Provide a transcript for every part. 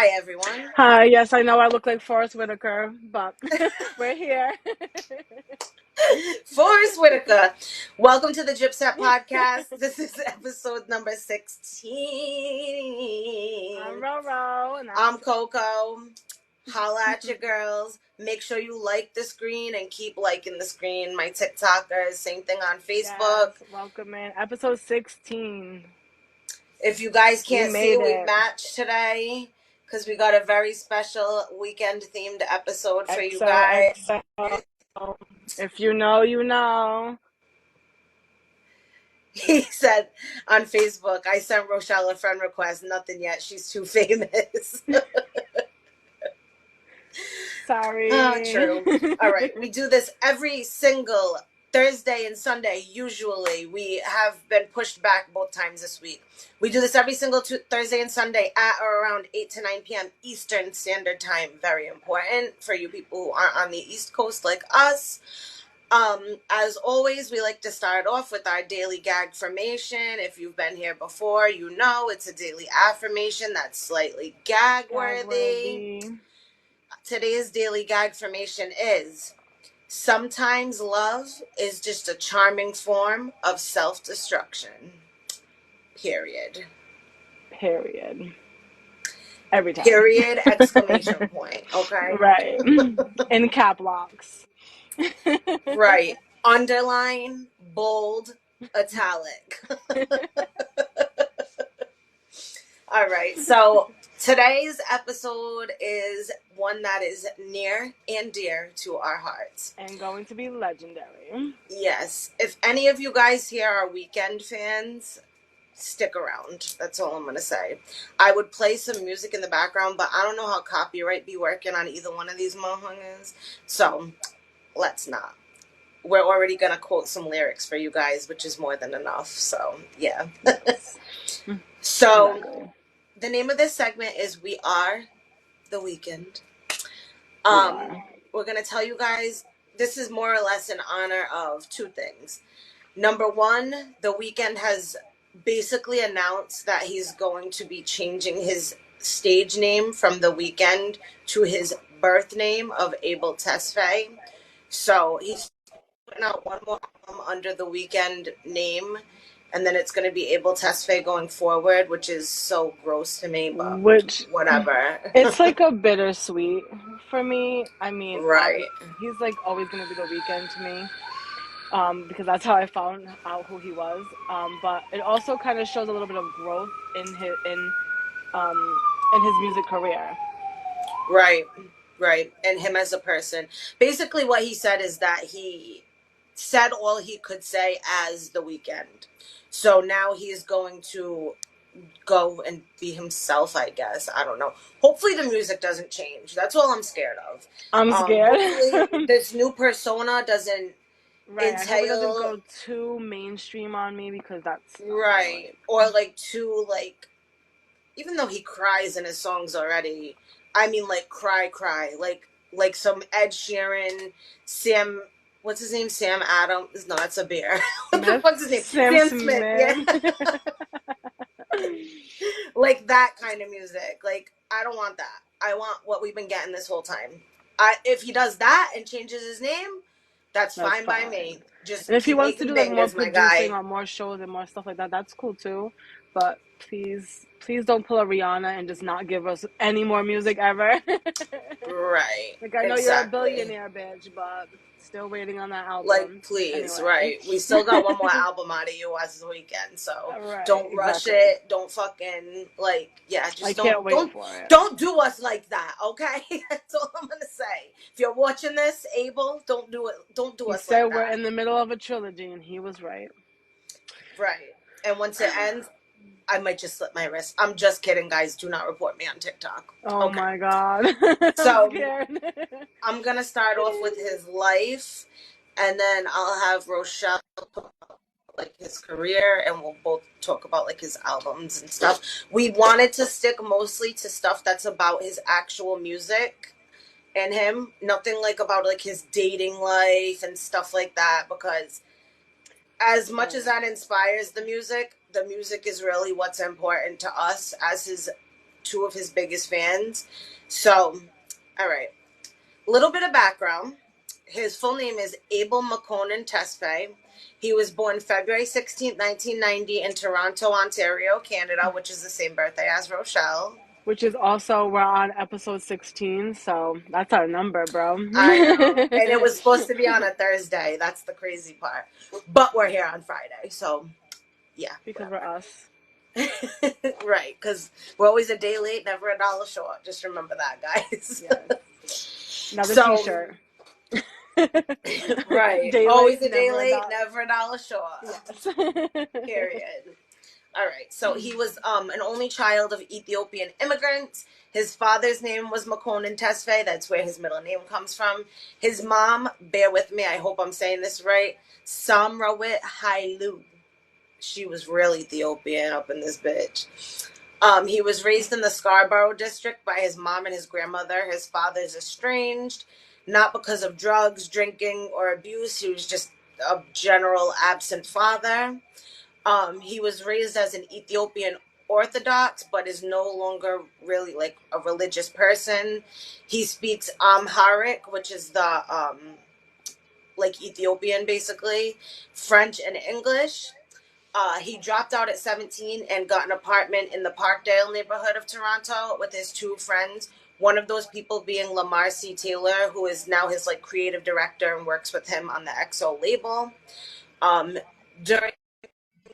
Hi, everyone. Hi, yes, I know I look like Forrest Whitaker, but we're here. Forrest Whitaker. Welcome to the Gypsat Podcast. This is episode number 16. I'm Roro, and I'm Coco. Holla at your girls. Make sure you like the screen and keep liking the screen. My TikTokers, same thing on Facebook. yes, welcome in episode 16. If you guys We can't see, made we it. matched today because we got a very special weekend themed episode for you guys. XOXO. If you know, you know. He said on Facebook, I sent Rochelle a friend request. Nothing yet. She's too famous. Sorry. True. All right. We do this every single Thursday and Sunday. Usually, we have been pushed back both times this week. We do this every single Thursday and Sunday at or around 8 to 9 p.m. Eastern Standard Time. Very important for you people who aren't on the East Coast like us. As always, we like to start off with our daily gag formation. If you've been here before, you know it's a daily affirmation that's slightly gag worthy. Today's daily gag formation is: sometimes love is just a charming form of self-destruction. Period. Period. Every time. Period, exclamation point. Okay? Right. In cap locks. Right. Underline, bold, italic. All right. So today's episode is one that is near and dear to our hearts. And going to be legendary. Yes. If any of you guys here are Weeknd fans, stick around. That's all I'm going to say. I would play some music in the background, but I don't know how copyright be working on either one of these mohangers. So let's not. We're already going to quote some lyrics for you guys, which is more than enough. So, yeah. So, Exactly. the name of this segment is We Are the Weeknd. We're going to tell you guys, this is more or less in honor of two things. Number one, the Weeknd has basically announced that he's going to be changing his stage name from The Weeknd to his birth name of Abel Tesfaye. So, he's putting out one more album under the Weeknd name, and then it's going to be Abel Tesfaye going forward, which is so gross to me, but whatever. It's like a bittersweet for me. I mean, Right. he's like always going to be the Weeknd to me, because that's how I found out who he was. But it also kind of shows a little bit of growth in his music career. Right. And him as a person. Basically, what he said is that he said all he could say as the Weeknd. So now he's going to go and be himself, I guess. I don't know. Hopefully the music doesn't change. That's all I'm scared of. I'm scared. Hopefully this new persona doesn't Right, entail... I hope it doesn't go too mainstream on me, because that's... Right. Or like too, like... Even though he cries in his songs already, I mean, like, cry. Like some Ed Sheeran, Sam... What's his name? Sam Adams? No, that's a bear. What the fuck's his name? Sam Smith. Yeah. Like that kind of music. Like, I don't want that. I want what we've been getting this whole time. If he does that and changes his name, that's fine by me. Just and if he wants to do like more producing or more shows and more stuff like that, that's cool too. But please don't pull a Rihanna and just not give us any more music ever. Right. Like, I know you're a billionaire, bitch, but still waiting on that album. Like, please, anyway. Right. We still got one more album out of you as the Weeknd, so don't rush it. Don't fucking, like, yeah, just don't do us like that, okay? That's all I'm gonna say. If you're watching this, Abel, don't do us like that. He said we're in the middle of a trilogy, and he was right. Right. And once it ends, I might just slit my wrist. I'm just kidding, guys. Do not report me on TikTok. Oh, okay. My God. So, I'm going to start off with his life, and then I'll have Rochelle talk about, like, his career, and we'll both talk about, like, his albums and stuff. We wanted to stick mostly to stuff that's about his actual music and him. Nothing, like, about, like, his dating life and stuff like that, because as much as that inspires the music is really what's important to us as his two of his biggest fans. So, all right. A little bit of background. His full name is Abel McConan Tesfaye. He was born February 16th, 1990 in Toronto, Ontario, Canada, which is the same birthday as Rochelle. Which is also, we're on episode 16, so that's our number, bro. I know. And it was supposed to be on a Thursday. That's the crazy part. But we're here on Friday, so yeah. Because whatever. we're us. Right, because we're always a day late, never a dollar short. Just remember that, guys. Yes. Another t-shirt. Right. Day always late, a day late, never a dollar short. Yes. Period. All right. So he was an only child of Ethiopian immigrants. His father's name was Makonnen Tesfaye. That's where his middle name comes from. His mom, bear with me, I hope I'm saying this right, Samrawit Hailu. She was real Ethiopian up in this bitch. He was raised in the Scarborough district by his mom and his grandmother. His father's estranged, not because of drugs, drinking, or abuse. He was just a general absent father. He was raised as an Ethiopian Orthodox, but is no longer really like a religious person. He speaks Amharic, which is the like Ethiopian basically, French and English. He dropped out at 17 and got an apartment in the Parkdale neighborhood of Toronto with his two friends. One of those people being Lamar C. Taylor, who is now his like creative director and works with him on the XO label. During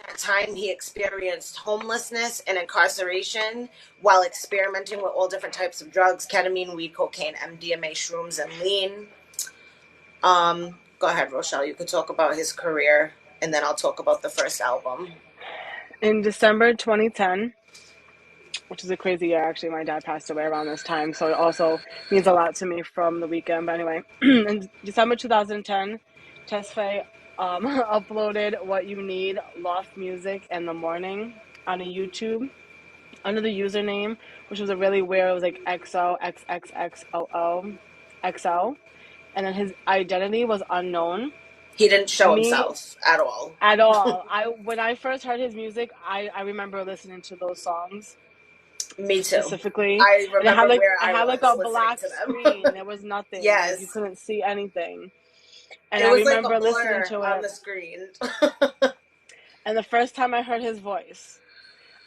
that time, he experienced homelessness and incarceration while experimenting with all different types of drugs: ketamine, weed, cocaine, MDMA, shrooms, and lean. Go ahead, Rochelle. You could talk about his career, and then I'll talk about the first album. In December 2010, which is a crazy year, actually, my dad passed away around this time, so it also means a lot to me from the Weeknd. But anyway, in December 2010, Tesfaye uploaded What You Need, Lost Music in the Morning on a YouTube under the username, which was a really weird, it was like XOXXXOO XO. And then his identity was unknown. He didn't show himself at all. At all. When I first heard his music, I remember listening to those songs. Me too. Specifically. I remember I had like a black screen. There was nothing. Yes. Like, you couldn't see anything. And it was I remember like a blur listening to it on the screen. And the first time I heard his voice,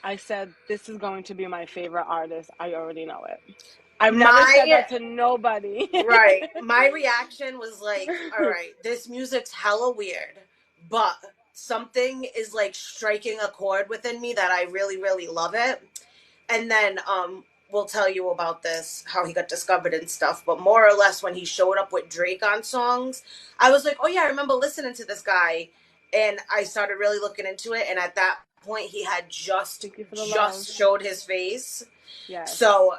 I said, this is going to be my favorite artist. I already know it. I've never said that to nobody. Right. My reaction was like, all right, this music's hella weird, but something is like striking a chord within me that I really, really love it. And then we'll tell you about this, how he got discovered and stuff. But more or less when he showed up with Drake on songs, I was like, oh yeah, I remember listening to this guy. And I started really looking into it. And at that point, he had just showed his face. Yeah. So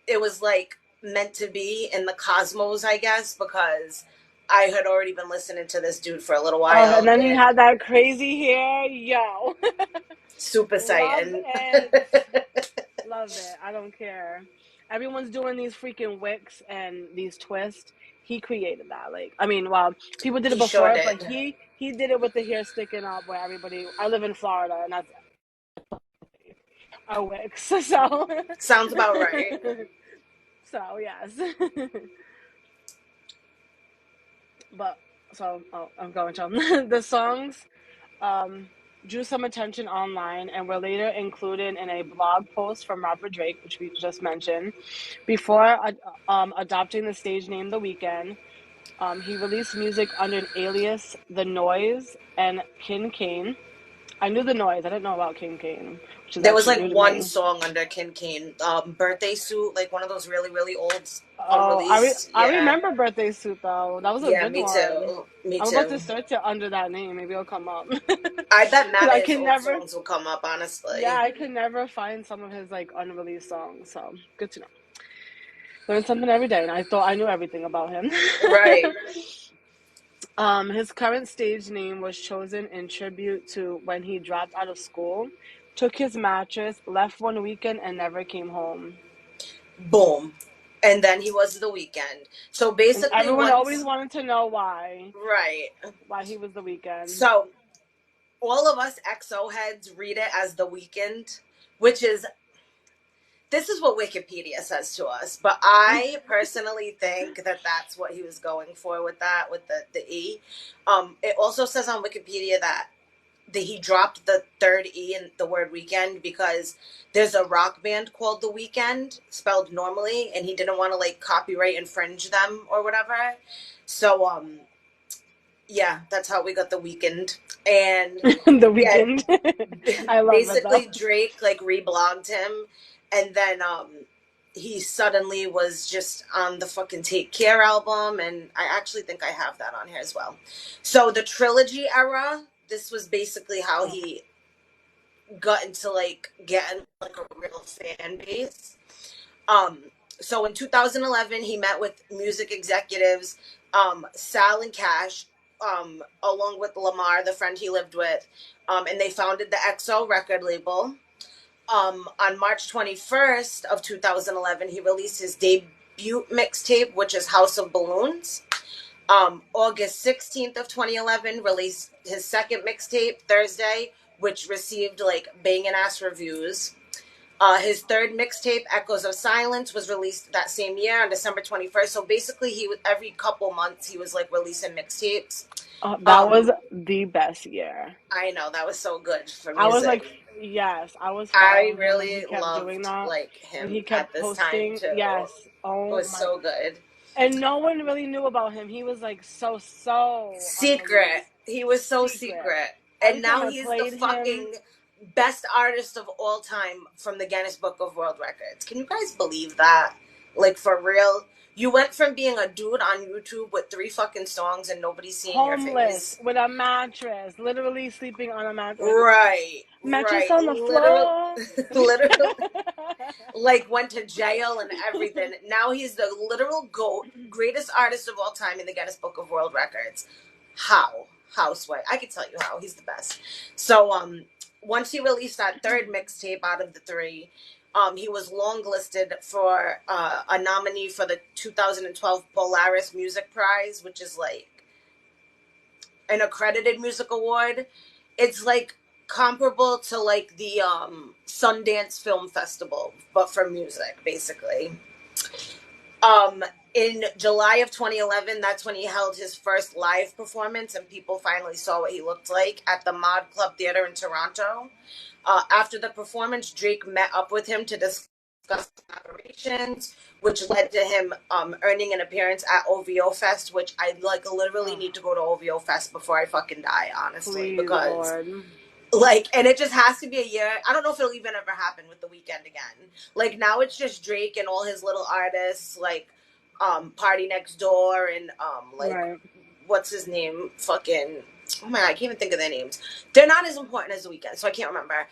it was like meant to be in the cosmos, I guess, because I had already been listening to this dude for a little while. Oh, and then he had that crazy hair. Yo. Super Saiyan. Love it. I don't care. Everyone's doing these freaking wicks and these twists. He created that. Like, I mean, well, people did it before, but he did it with the hair sticking up where everybody. I live in Florida, and that's our wicks. So sounds about right. So yes. But so I'm going to the songs. Drew some attention online and were later included in a blog post from Robert Drake, which we just mentioned. Before adopting the stage name The Weeknd, he released music under an alias, The Noise and Kin Kane. I knew The Noise. I didn't know about Kin Kane. There was like one song under Kin Kane, Birthday Suit, like one of those really, really old unreleased. I remember Birthday Suit though. That was a good me one. Too. Me too. I'm about to search it under that name. Maybe it'll come up. I bet Maddie's old songs will come up, honestly. Yeah, I can never find some of his like unreleased songs, so good to know. Learn something every day, and I thought I knew everything about him. Right. His current stage name was chosen in tribute to when he dropped out of school, took his mattress, left one weekend, and never came home. Boom. And then he was The Weeknd. So basically, and everyone always wanted to know why. Right. Why he was The Weeknd. So all of us XO heads read it as The Weeknd, which is this is what Wikipedia says to us, but I personally think that that's what he was going for with that, with the E. It also says on Wikipedia that he dropped the third E in the word weekend because there's a rock band called The Weeknd, spelled normally, and he didn't want to like copyright infringe them or whatever. So yeah, that's how we got The Weeknd. And The yeah, Weekend. I love it though. basically Drake like reblogged him, and then he suddenly was just on the fucking Take Care album, and I actually think I have that on here as well. So the trilogy era, this was basically how Oh, he got into like getting like a real fan base. Um, so in 2011, he met with music executives, Sal and Cash, along with Lamar, the friend he lived with, and they founded the XO record label. On March 21st of 2011, he released his debut mixtape, which is House of Balloons. August 16th of 2011, released his second mixtape, Thursday, which received like banging ass reviews. His third mixtape, Echoes of Silence, was released that same year on December 21st. So basically, he was every couple months he was like releasing mixtapes. oh, that Um, was the best year. I know that was so good for I was like, music. yes, I was I following him when he really kept doing loved that. like When him he at kept this time posting, too. yes. It Oh was my. so good. And no one really knew about him. He was like so Secret. He was so secret. secret. And Every time now I he's the played him, fucking best artist of all time from the Guinness Book of World Records. Can you guys believe that? Like, for real? You went from being a dude on YouTube with 3 fucking songs and nobody seeing your homeless face. with a mattress, literally sleeping on a mattress, like Right, mattress right. on the Literal, floor. literal, like went to jail and everything. Now he's the literal GOAT, greatest artist of all time in the Guinness Book of World Records. How? How, Sway? I can tell you how. He's the best. So once he released that third mixtape out of the 3, he was longlisted for a nominee for the 2012 Polaris Music Prize, which is like an accredited music award. It's like comparable to like the Sundance Film Festival, but for music, basically. Um, in July of 2011, that's when he held his first live performance, and people finally saw what he looked like at the Mod Club Theater in Toronto. After the performance, Drake met up with him to discuss collaborations, which led to him earning an appearance at OVO Fest, which I like literally Oh, need to go to OVO Fest before I fucking die, honestly, please, because Lord. like, and it just has to be a year. I don't know if it'll even ever happen with The Weeknd again. Like now it's just Drake and all his little artists, like Party Next Door and like Right. what's his name? Fucking oh my god, I can't even think of their names. They're not as important as The Weeknd, so I can't remember.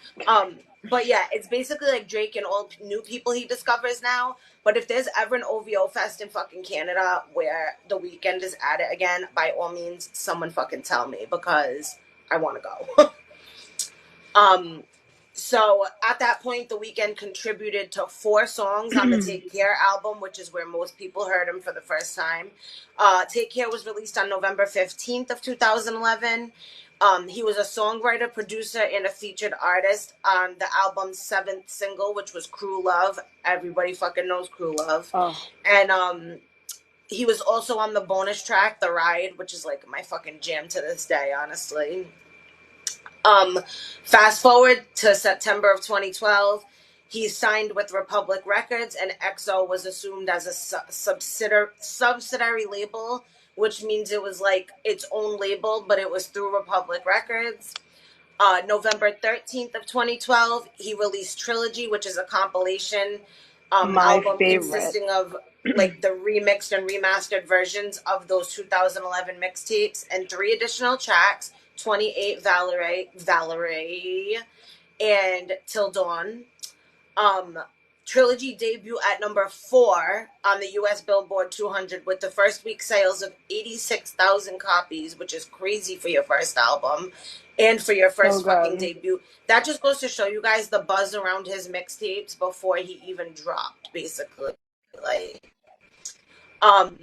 But yeah, it's basically like Drake and all new people he discovers now. But if there's ever an OVO Fest in fucking Canada where The Weeknd is at it again, by all means, someone fucking tell me because I want to go. Um, so at that point, The Weeknd contributed to 4 songs on the Take Care album, which is where most people heard him for the first time. Take Care was released on November 15th of 2011. He was a songwriter, producer, and a featured artist on the album's 7th single, which was Crew Love. Everybody fucking knows Crew Love. Oh, And he was also on the bonus track, The Ride, which is like my fucking jam to this day, honestly. Fast forward to September of 2012, he signed with Republic Records, and XO was assumed as a subsidiary label, which means it was like its own label, but it was through Republic Records. November 13th of 2012, he released Trilogy, which is a compilation my album favorite. consisting of like the remixed and remastered versions of those 2011 mixtapes and 3 additional tracks, 28 Valerie and Till Dawn. Trilogy debut at number 4 on the US Billboard 200 with the first week sales of 86,000 copies, which is crazy for your first album and for your So first fucking good. debut. That just goes to show you guys the buzz around his mixtapes before he even dropped, basically. Like, um,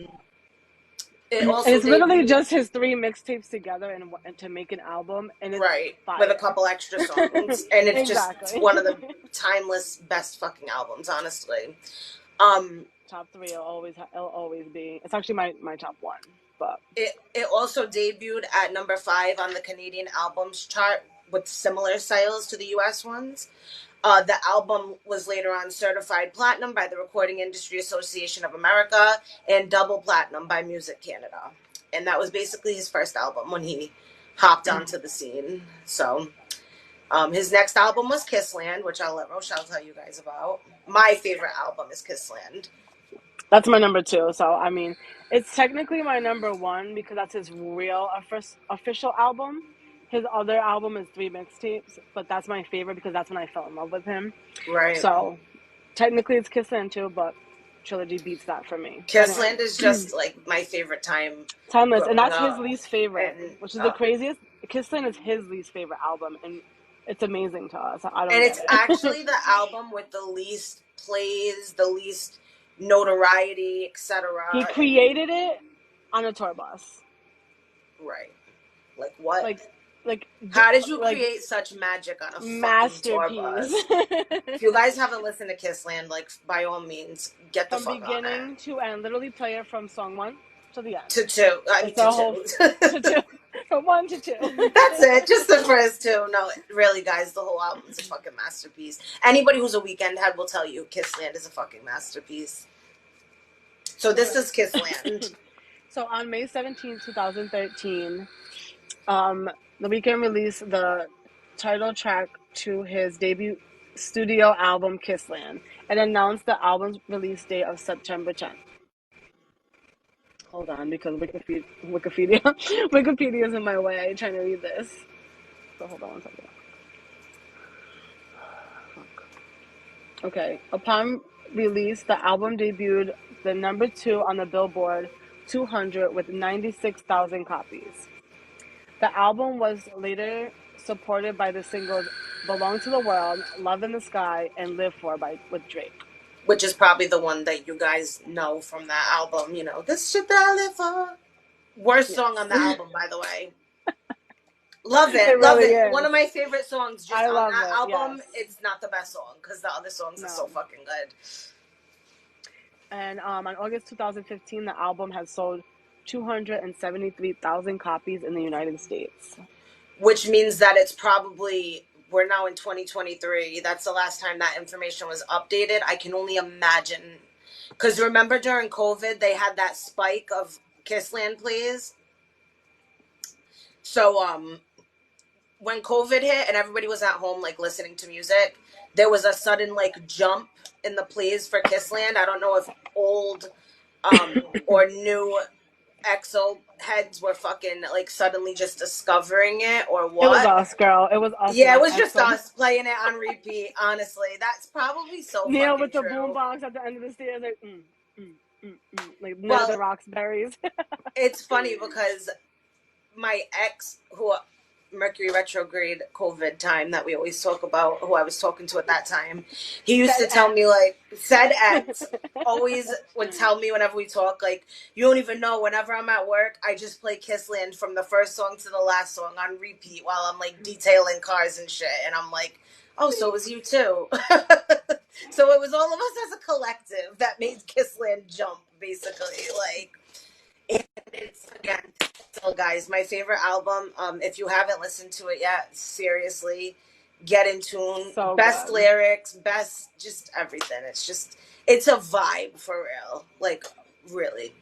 It And also it's literally debuted, just his 3 mixtapes together and to make an album, and it's right, with a fire. couple extra songs, and it's just Exactly. one of the timeless best fucking albums, honestly. Um, Top three it'll always be. It's actually my top one, but it also debuted at number 5 on the Canadian albums chart with similar sales to the U.S. ones. The album was later on certified platinum by the Recording Industry Association of America and double platinum by Music Canada. And that was basically his first album when he hopped onto the scene. So his next album was Kissland, which I'll let Rochelle tell you guys about. My favorite album is Kissland. that's my number 2. So I mean, it's technically my number 1 because that's his real official album. His other album is 3 mixtapes, but that's my favorite because that's when I fell in love with him. Right. So technically it's Kissland too, but Trilogy beats that for me. But anyway, Kissland is just like my favorite time Timeless, and growing that's his up. least favorite, And which is the craziest. Kissland is his least favorite album, and it's amazing to us. I don't and get it's it. actually the album with the least plays, the least notoriety, He etc. And created it on a tour bus. right, like what? Like, like, How did you like create such magic on a fucking tour masterpiece. bus? If you guys haven't listened to Kissland, like by all means, get the From fuck on it. beginning to end, literally play it from song 1 to the end. To two, I mean It's to a whole two. to 2, from 1 to 2. That's it, just the first two. No, really, guys, the whole album's a fucking masterpiece. Anybody who's a Weeknd head will tell you Kissland is a fucking masterpiece. So this is Kissland. So on May 17th, 2013, The Weeknd released the title track to his debut studio album Kissland and announced the album's release date of September 10th. Hold on, because Wikipedia is in my way trying to read this. So hold on one second. Okay. Upon release, the album debuted the number 2 on the Billboard 200 with 96,000 copies. The album was later supported by the singles "Belong to the World," "Love in the Sky," and "Live For" with Drake. Which is probably the one that you guys know from that album. You know, this shit that I live for. Worst song on the Yes. album, by the way. Love It it, love really it. is. One of my favorite songs. Just I on love that it, album, yes. it's not the best song because the other songs are so No. fucking good. And on August 2015, the album has sold 273,000 copies in the United States. Which means that it's probably, we're now in 2023. That's the last time that information was updated. I can only imagine. Because remember during COVID, they had that spike of Kissland plays. So, when COVID hit and everybody was at home, like, listening to music, there was a sudden, like, jump in the plays for Kissland. I don't know if old or new EXO heads were fucking, like, suddenly just discovering it or what. It was us, girl. It was us. Yeah, it was just EXO. us playing it on repeat, honestly. That's probably so Neil fucking with the true. boombox at the end of the stairs, like near Well, the Roxberries. it's funny because my ex, who Mercury retrograde COVID time that we always talk about, who I was talking to at that time, he used to tell me, like, said ex always would tell me whenever we talk, like, you don't even know, whenever I'm at work, I just play Kissland from the first song to the last song on repeat while I'm, like, detailing cars and shit. And I'm like, oh, so it was you too. So it was all of us as a collective that made Kissland jump, basically. Like, and it's, again, so guys, my favorite album. If you haven't listened to it yet, seriously, get in tune. So best good. lyrics, best just everything. It's a vibe for real. Like, really.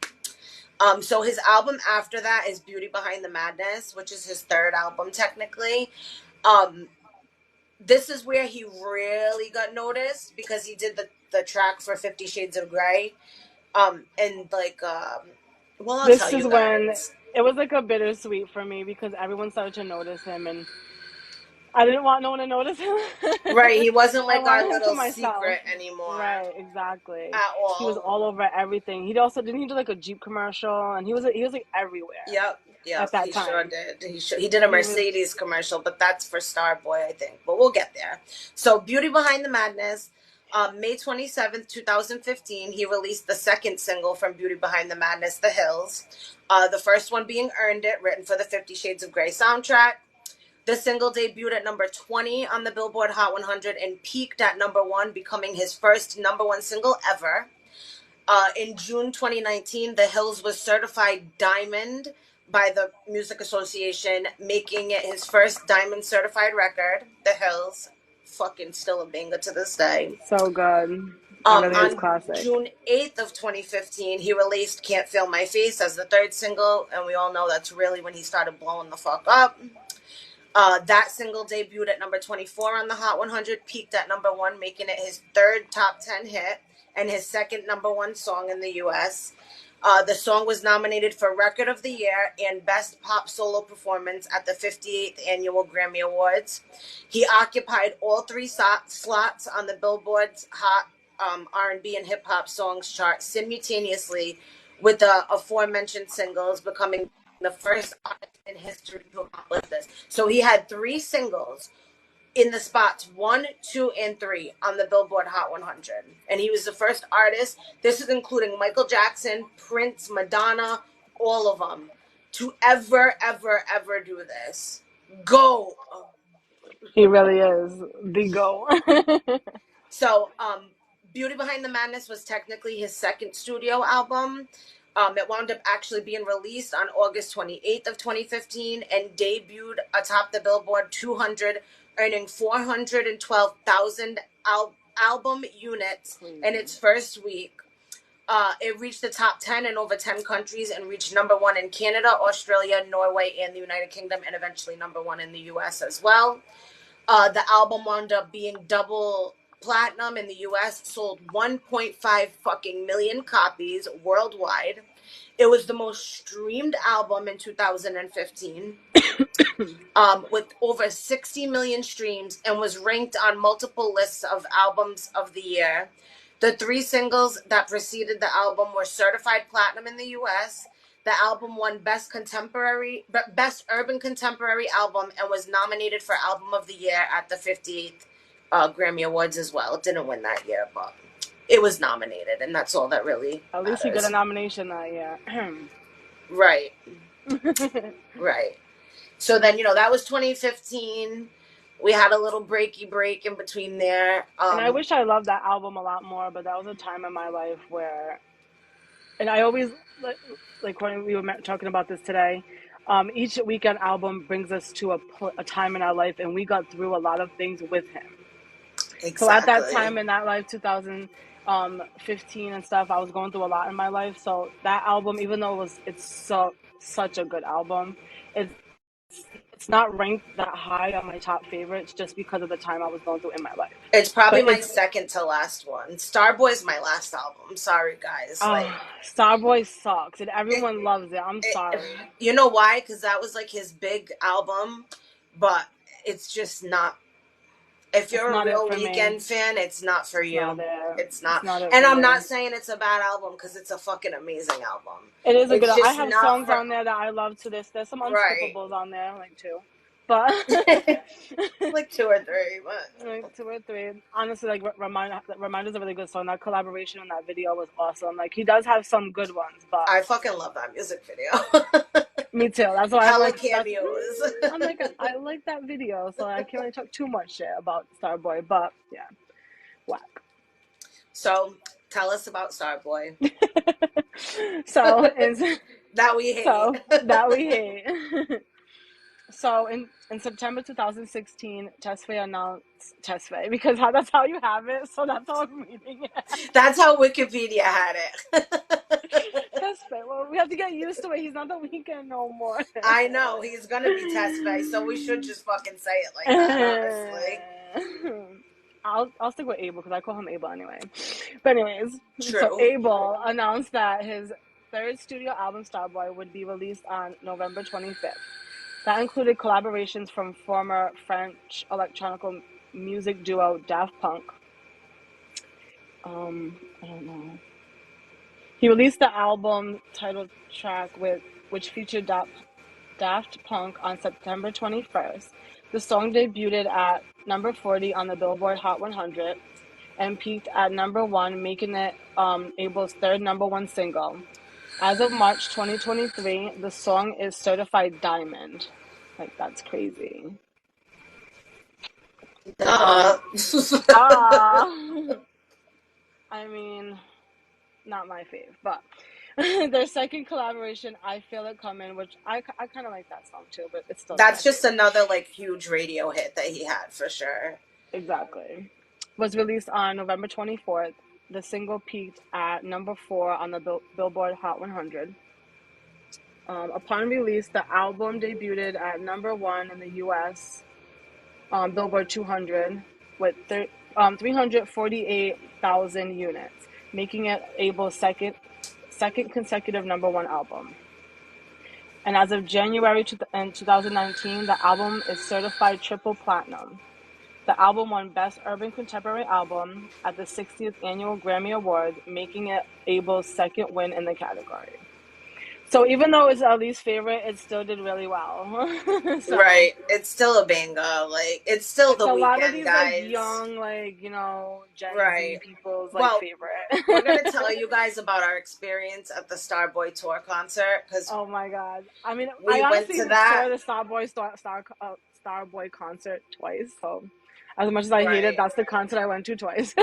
So his album after that is Beauty Behind the Madness, which is his third album technically. This is where he really got noticed because he did the track for 50 Shades of Grey. And like, well, I'll This tell is you when guys. it was like a bittersweet for me because everyone started to notice him, and I didn't want no one to notice him. Right, he wasn't I like our wanted him to little myself. secret anymore Right, exactly. at He was all. all over everything. He also didn't he do like a Jeep commercial, and he was like everywhere. Yep, At that he time. sure did. He did a He was Mercedes commercial, but that's for Starboy, I think. But we'll get there. So, Beauty Behind the Madness. May 27th, 2015, he released the second single from Beauty Behind the Madness, The Hills. The first one being Earned It, written for the 50 Shades of Grey soundtrack. The single debuted at number 20 on the Billboard Hot 100 and peaked at number 1, becoming his first number 1 single ever. In June 2019, The Hills was certified diamond by the Music Association, making it his first diamond certified record. The Hills, fucking still a banger to this day. So good. It really is On classic. June 8th of 2015, he released Can't Feel My Face as the third single, and we all know that's really when he started blowing the fuck up. That single debuted at number 24 on the Hot 100, peaked at number 1, making it his third top 10 hit and his second number 1 song in the U.S. The song was nominated for Record of the Year and Best Pop Solo Performance at the 58th Annual Grammy Awards. He occupied all 3 slots on the Billboard's Hot R&B and Hip Hop Songs chart simultaneously with the aforementioned singles, becoming the first artist in history to accomplish this. So he had 3 singles in the spots 1, 2, and 3 on the Billboard Hot 100. And he was the first artist, this is including Michael Jackson, Prince, Madonna, all of them, to ever do this. Go! He really is the go. So, Beauty Behind the Madness was technically his second studio album. It wound up actually being released on August 28th of 2015 and debuted atop the Billboard 200, earning 412,000 album units in its first week. It reached the top 10 in over 10 countries and reached number 1 in Canada, Australia, Norway, and the United Kingdom, and eventually number 1 in the US as well. The album wound up being double platinum in the US, sold 1.5 fucking million copies worldwide. It was the most streamed album in 2015, with over 60 million streams, and was ranked on multiple lists of albums of the year. The 3 singles that preceded the album were certified platinum in the US. The album won Best Urban Contemporary Album and was nominated for Album of the Year at the 58th Grammy Awards as well. It didn't win that year, but it was nominated, and that's all that really At least he got a nomination that year. Right. Right. So then, that was 2015. We had a little break in between there. And I wish I loved that album a lot more, but that was a time in my life where, and I always, like when we were talking about this today, each Weeknd album brings us to a time in our life, and we got through a lot of things with him. Exactly. So at that time in that life, 2015 and stuff, I was going through a lot in my life. So that album, even though it's such a good album, it's not ranked that high on my top favorites just because of the time I was going through in my life. It's probably my second to last one. Starboy's my last album. Sorry, guys. Starboy sucks, and everyone loves it. I'm sorry. You know why? Because that was like his big album, but it's just not. If you're a real Weeknd fan, it's not for you. It's not. And I'm not saying it's a bad album because it's a fucking amazing album. It is a good album. I have songs on there that I love to this. There's some unskippables on there, like 2. But like 2 or 3, but like 2 or 3. Honestly, like Reminder's a really good song. That collaboration on that video was awesome. Like he does have some good ones, but I fucking love that music video. Me too. That's why I like cameos. I'm like, I like that video, so I can't really talk too much shit about Starboy, but yeah, whack. So tell us about Starboy. So that we hate. So in September 2016, Tesfaye announced Tesfaye because that's how you have it. So that's how I'm reading it. That's how Wikipedia had it. Tesfaye. Well, we have to get used to it. He's not the Weeknd no more. I know he's gonna be Tesfaye, so we should just fucking say it like that. Honestly, I'll stick with Abel because I call him Abel anyway. But anyways, True. So Abel announced that his third studio album, Starboy, would be released on November 25th. That included collaborations from former French electronic music duo Daft Punk. I don't know. He released the album title track which featured Daft Punk on September 21st. The song debuted at number 40 on the Billboard Hot 100 and peaked at #1, making it Abel's third #1 single. As of March 2023, the song is certified diamond. Like, that's crazy. Duh. Ah, I mean, not my fave, but their second collaboration, I Feel It Coming, which I kind of like that song too, but it's still not my That's just fave. another like huge radio hit that he had for sure. Exactly. Was released on November 24th. The single peaked at #4 on the Billboard Hot 100. Upon release, the album debuted at #1 in the US Billboard 200 with 348,000 units, making it Abel's second consecutive #1 album. And as of January 2019, the album is certified triple platinum. The album won Best Urban Contemporary Album at the 60th Annual Grammy Awards, making it Abel's second win in the category. So even though it's our least favorite, it still did really well. So Right. It's still a banger. Like it's still it's the a lot of Weekend, these like guys. young, like, Gen Right. Z people's like Well, we're favorite. gonna tell you guys about our experience at the Starboy tour concert because Oh my god! I mean, I we went honestly to that. saw the Starboy concert twice. So as much as I hate it, Right. that's the concert I went to twice.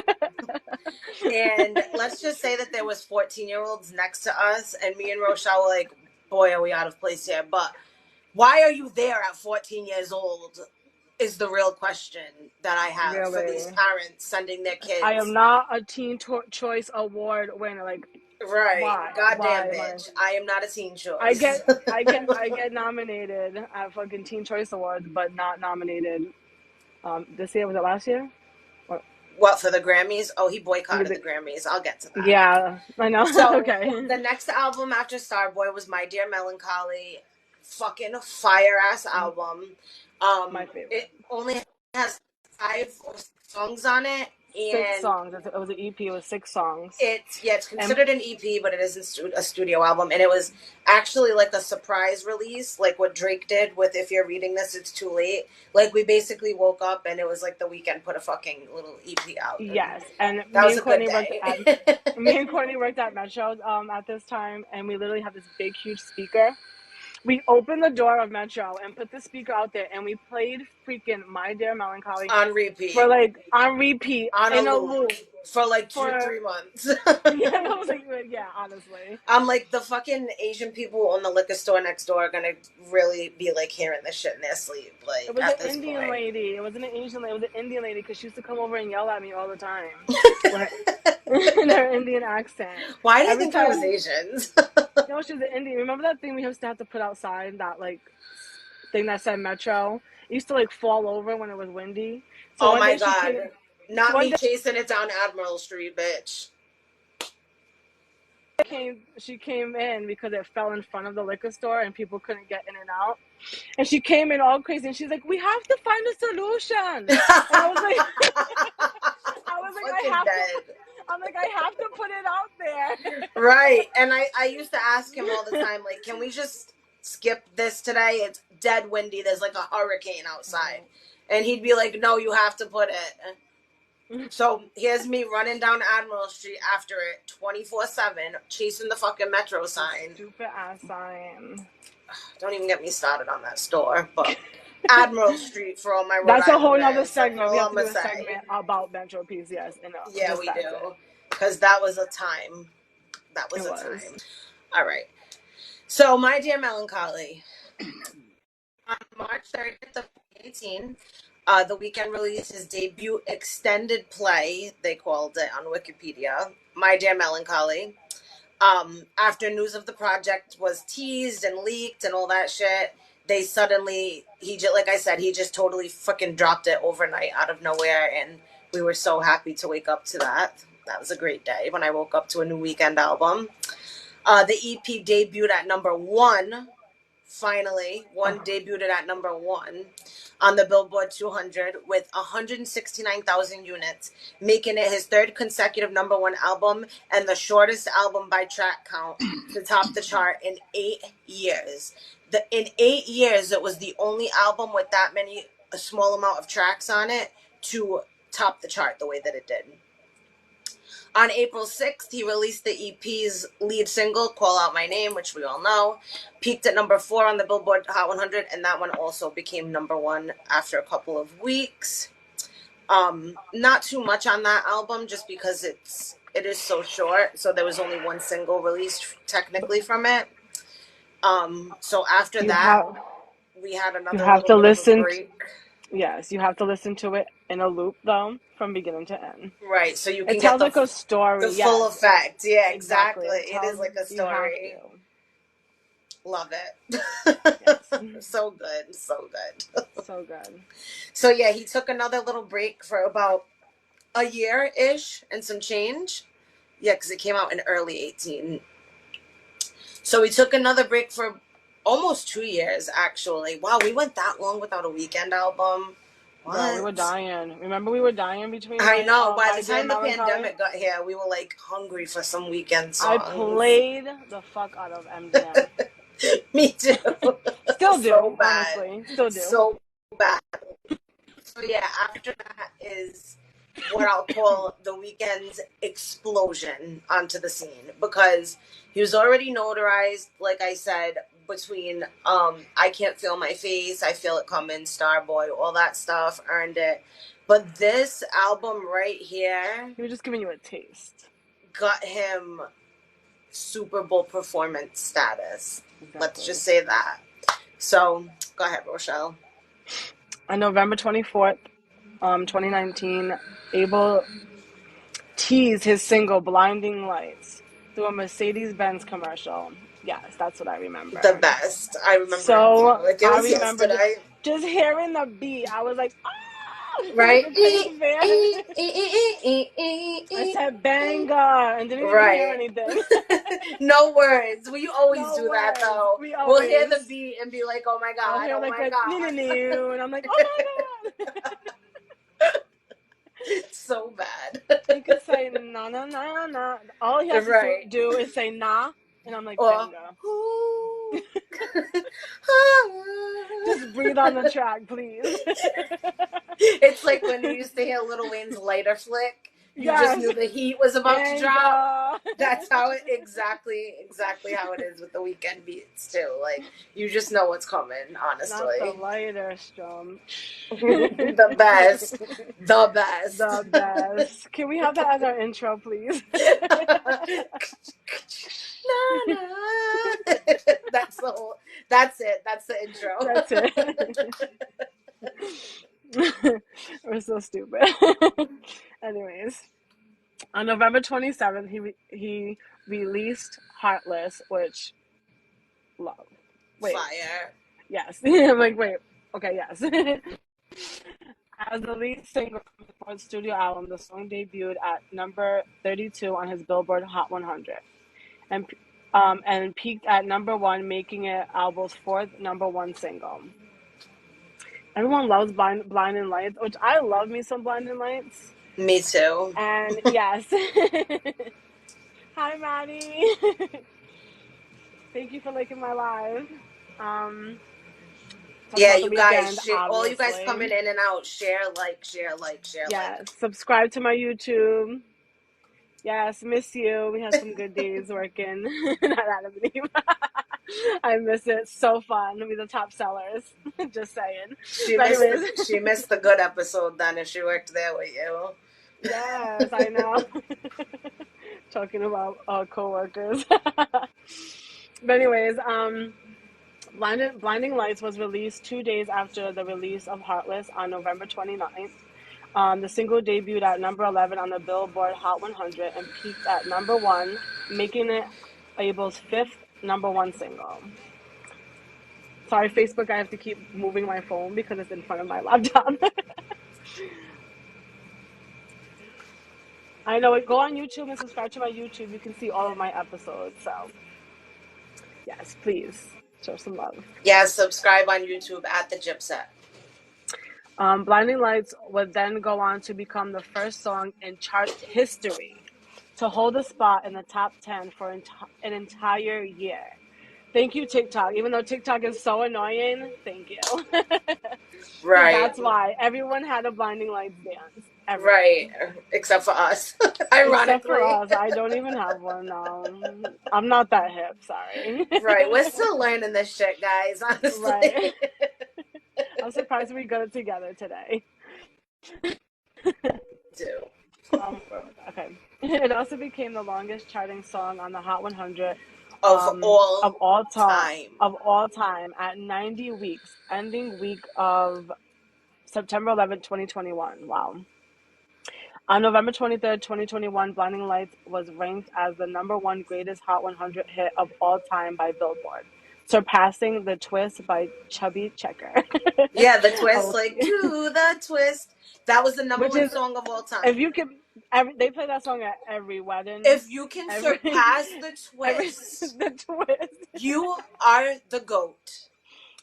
And let's just say that there was 14-year-olds next to us, and me and Rochelle were like, "Boy, are we out of place here?" But why are you there at 14 years old? Is the real question that I have for these Really, parents sending their I am kids. not a Choice Award winner. Like, Right. why? Goddamn, Why am I? bitch. I am not a teen I choice. get, I get nominated at fucking Teen Choice Awards, but not nominated. This year, was it last year? Or What, for the Grammys? Oh, he maybe boycotted the Grammys. I'll get to that. yeah, I know. So Okay, the next album after Starboy was My Dear Melancholy. Fucking fire ass album. my favorite. It only has 5 or 6 songs on it, Six and songs. It was an EP. It was 6 songs, it's and considered an EP, but it isn't a studio album, and it was actually like a surprise release, like what Drake did with "If You're Reading This, It's Too Late." Like we basically woke up and it was like the Weekend put a fucking little EP out, and yes, and that was a good day. Me and Courtney worked at Metro at this time, and we literally had this big, huge speaker. We opened the door of Metro and put the speaker out there, and we played freaking My Dear Melancholy On for repeat, like on repeat on a in a loop loop for like two, for 3 months. yeah. I was like, yeah, honestly. I'm like, the fucking Asian people who own the liquor store next door are gonna really be like hearing this shit in their sleep, It like was an at this Indian point. lady. It wasn't an Asian lady. It was an Indian lady because she used to come over and yell at me all the time. When in her Indian accent. Why do you Every think it was time, Asians? no, she was an Indian. Remember that thing we used to have to put outside? That like thing that said Metro. It used to like fall over when it was windy. So Oh one my day she came. god. So Not one me day chasing it down Admiral Street, bitch. she came in because it fell in front of the liquor store and people couldn't get in and out. And she came in all crazy and she's like, "We have to find a solution." And I was like, I Fucking have to. dead. I'm like, I have to put it out there. Right. And I used to ask him all the time, like, can we just skip this today? It's dead windy. There's like a hurricane outside. And he'd be like, no, you have to put it. So here's me running down Admiral Street after it 24/7, chasing the fucking Metro sign. Stupid ass sign. Don't even get me started on that store. But Admiral Street for all my Rhode That's a whole nother Islanders. That's segment. We all have I'm to do going a to say. segment about Metro PCS. Yeah, Just we that's do. it. Because that was a time. That was It a was. time. All right. So, My Dear Melancholy. On March 30th of 2018, The Weeknd released his debut extended play, they called it on Wikipedia, My Dear Melancholy. After news of the project was teased and leaked and all that shit, they suddenly, like I said, he just totally fucking dropped it overnight out of nowhere, and we were so happy to wake up to that. That was a great day when I woke up to a new Weeknd album. The EP debuted at #1. Finally, one debuted at #1 on the Billboard 200 with 169,000 units, making it his third consecutive #1 album and the shortest album by track count to top the chart in 8 years. In 8 years, it was the only album with that many, a small amount of tracks on it to top the chart the way that it did. On April 6th, he released the EP's lead single, Call Out My Name, which we all know. Peaked at number 4 on the Billboard Hot 100, and that one also became number 1 after a couple of weeks. Not too much on that album, just because it is so short, so there was only one single released technically from it. So after that, we had another little bit of a break. Yes, you have to listen to it in a loop, though, from beginning to end. Right, so you can it get tells like a story. The full effect. Yeah, exactly. It is like a story. You have to. Love it. Yes. So good. So good. So good. So yeah, he took another little break for about a year-ish and some change. Yeah, because it came out in early 18. So he took another break for almost 2 years, actually. Wow, we went that long without a Weeknd album. What? Bro, we were dying. Remember, we were dying between. I know. By the time the pandemic got here, we were like hungry for some Weeknd songs. I played the fuck out of MDM. Me too. Still do, so bad. honestly. Still do. So bad. So yeah, after that is what I'll call the Weeknd's explosion onto the scene, because he was already notarized, like I said, between I Can't Feel My Face, I Feel It Coming, Starboy, all that stuff, earned it. But this album right here, he was just giving you a taste, got him Super Bowl performance status. Exactly. Let's just say that. So go ahead, Rochelle. On November 24th, 2019, Abel teased his single Blinding Lights through a Mercedes-Benz commercial. Yes, that's what I remember. The best. I remember. So like it was yesterday. Just hearing the beat, I was like, ah! Right? I said banger and didn't even hear anything. No words. We always do that though. We'll hear the beat and be like, oh my God, oh my God. And I'm like, oh my God. It's so bad. He could say nah, nah, nah, nah. All he has to do is say nah. And I'm like, bingo. Just breathe on the track, please. It's like when you used to hear Lil Wayne's lighter flick. You just knew the heat was about to drop. That's how it exactly how it is with the Weeknd beats too. Like you just know what's coming, honestly. Not the lighter strum. The best. The best. The best. Can we have that as our intro, please? Na, na. That's the whole. That's it. That's the intro. That's it. We're so stupid. Anyways, on November 27th, he released Heartless, which love. Wait. Fire. Yes. I'm like, wait. Okay, yes. As the lead singer from the fourth studio album, the song debuted at number 32 on his Billboard Hot 100. And peaked at number 1, making it Abel's 4th number 1 single. Everyone loves Blinding Lights, which I love me some Blinding Lights. Me too. And yes. Hi, Maddie. Thank you for liking my live. Yeah, you guys, all you guys coming in and out, share, like. Yes, subscribe to my YouTube. Yes, miss you. We had some good days working. Not Adam and Eve. I miss it. So fun. We'll be the top sellers. Just saying. She missed the good episode then if she worked there with you. Yes, I know. Talking about co-workers. But anyways, Blinding Lights was released 2 days after the release of Heartless on November 29th. The single debuted at number 11 on the Billboard Hot 100 and peaked at number 1, making it Abel's 5th number 1 single. Sorry, Facebook, I have to keep moving my phone because it's in front of my laptop. I know it. Go on YouTube and subscribe to my YouTube. You can see all of my episodes. So, yes, please show some love. Yeah, subscribe on YouTube at the Gypset. Blinding Lights would then go on to become the first song in chart history to hold a spot in the top 10 for an entire year. Thank you, TikTok. Even though TikTok is so annoying, thank you. Right. That's why everyone had a Blinding Lights dance. everyone. Right. Except for us, Except for ironically. us. I don't even have one now. I'm not that hip, sorry. Right. We're still learning this shit, guys, honestly. Right. I'm surprised we got it together today. Do. Okay. It also became the longest charting song on the Hot 100 Of of all all time time. at 90 weeks, ending week of September 11th, 2021. Wow. On November 23rd, 2021, Blinding Lights was ranked as the number one greatest Hot 100 hit of all time by Billboard, surpassing The Twist by Chubby Checker. Yeah, the twist, Oh, like, do the twist. That was the number which one is, song of all if time. you can, they play that song at every wedding, If you can every, surpass the every, twist, The Twist. you are the GOAT.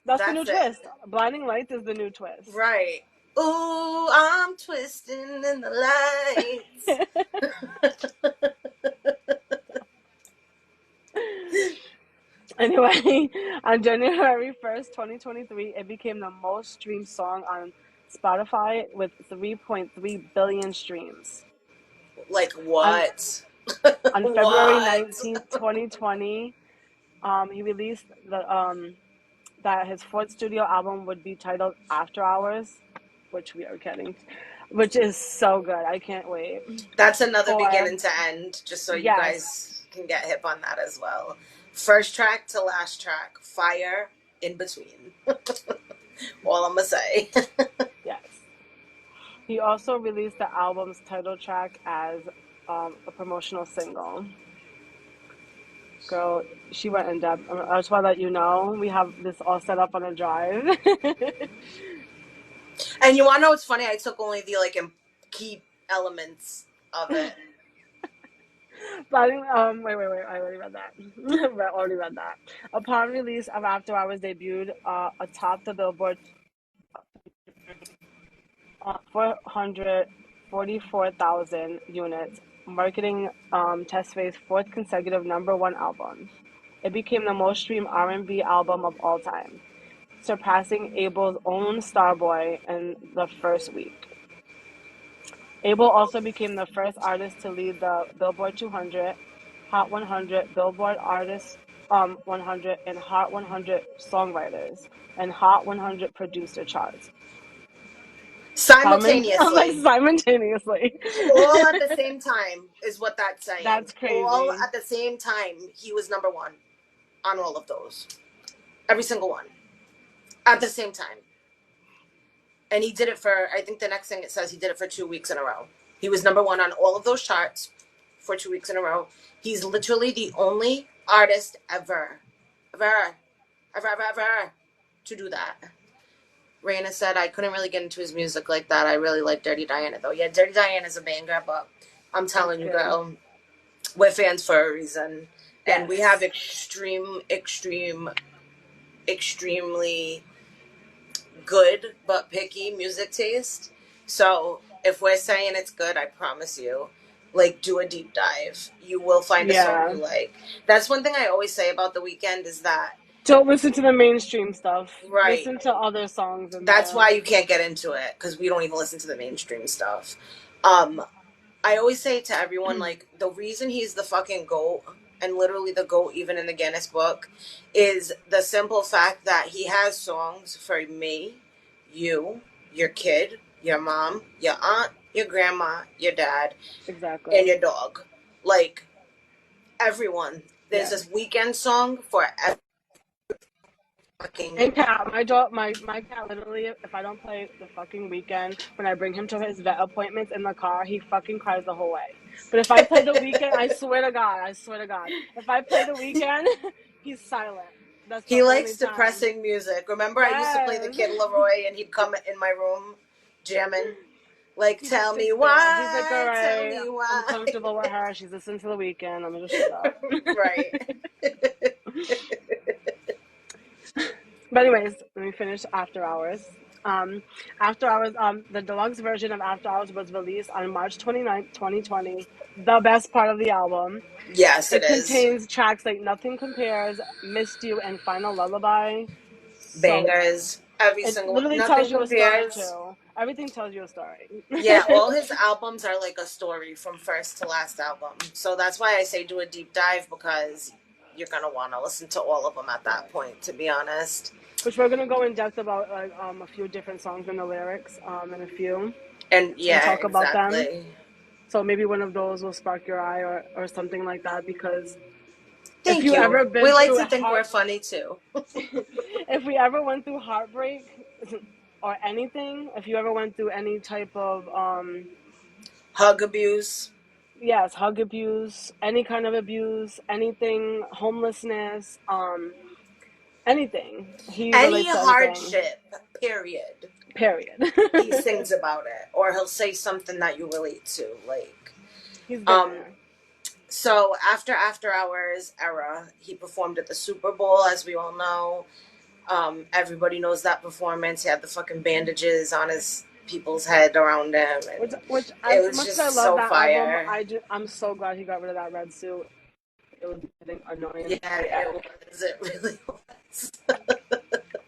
That's the new That's it. twist. Blinding Lights is the new twist. Right. Ooh, I'm twisting in the lights. Anyway, on January 1st, 2023, it became the most streamed song on Spotify with 3.3 billion streams. Like On what? on What? February 19th, 2020, he released that his fourth studio album would be titled After Hours, which we are kidding, which is so good. I can't wait That's another for beginning to end, just so you yes, guys can get hip on that as well. First track to last track, fire in between. All I'm gonna say. yes. He also released the album's title track as a promotional single. Girl, she went in depth. I just want to let you know we have this all set up on a drive. And you wanna know what's funny? I took only the like key elements of it. But wait, I already read that. I already read that. Upon release of After Hours debuted atop the Billboard 444,000 units, marketing Tesfaye's fourth consecutive number one album. It became the most streamed R&B album of all time, surpassing Abel's own Starboy in the first week. Abel also became the first artist to lead the Billboard 200, Hot 100, Billboard Artists 100, and Hot 100 Songwriters and Hot 100 Producer charts. Simultaneously. Simultaneously. All at the same time is what that's saying. That's All crazy. at the same time, he was number one on all of those. Every single one. At the same time. And he did it for, I think the next thing it says, he did it for 2 weeks in a row. He was number one on all of those charts for 2 weeks in a row. He's literally the only artist ever to do that. Raina said, I couldn't really get into his music like that. I really like Dirty Diana, though. Yeah, Dirty Diana is a banger, but I'm telling It's you, good. girl, we're fans for a reason. And Yes. we have extremely good but picky music taste. So if we're saying it's good, I promise you, like, do a deep dive. You will find a song Yeah. you like. That's one thing I always say about The Weeknd is that, Don't listen to the mainstream stuff. right, Listen to other songs in that's there. why you can't get into it, because we don't even listen to the mainstream stuff. I always say to everyone, like, the reason he's the fucking GOAT, and literally the GOAT even in the Guinness book, is the simple fact that he has songs for me, you, your kid, your mom, your aunt, your grandma, your dad, Exactly. and your dog. Like, everyone. There's this Weekend song for every fucking... And cat, my cat literally, if I don't play the fucking Weekend, when I bring him to his vet appointments in the car, he fucking cries the whole way. But if I play the Weekend, I swear to God, if I play the Weekend, he's silent. That's the He only likes time. depressing music. Remember, I used to play the Yes. Kid Leroy, and he'd come in my room jamming. Like, He tell just me sits there. He's like, all why, tell right, me I'm why. comfortable with her. She's listening to the Weekend. I'm gonna just shut up. Right. But anyways, let me finish After Hours. After Hours, the deluxe version of After Hours was released on March 29th, 2020. The best part of the album. Yes, it It is. contains tracks like Nothing Compares, Missed You, and Final Lullaby. So good. Bangers. Every It single one. literally tells Nothing you a story compares. too. everything tells you a story. Yeah, all his albums are like a story from first to last album. So that's why I say do a deep dive, because you're gonna want to listen to all of them at that Right. point, to be honest. Which we're gonna go in depth about, like, a few different songs and the lyrics, in a few, And and yeah, talk about them. exactly. So maybe one of those will spark your eye, or something like that. Because if Thank you you. ever We been like through to think we're heart, funny too. if we ever went through heartbreak or anything, if you ever went through any type of Hug abuse. yes, hug abuse, any kind of abuse, anything, homelessness, anything. He Any relates to anything. hardship, period. Period. He sings about it, or he'll say something that you relate to. Like, He's been um, there. so after Hours era, he performed at the Super Bowl, as we all know. Everybody knows that performance. He had the fucking bandages on his people's head around him, and Which it as was much as I just love so that album, fire. I'm so glad he got rid of that red suit. It was getting annoying Yeah, it was. It really was.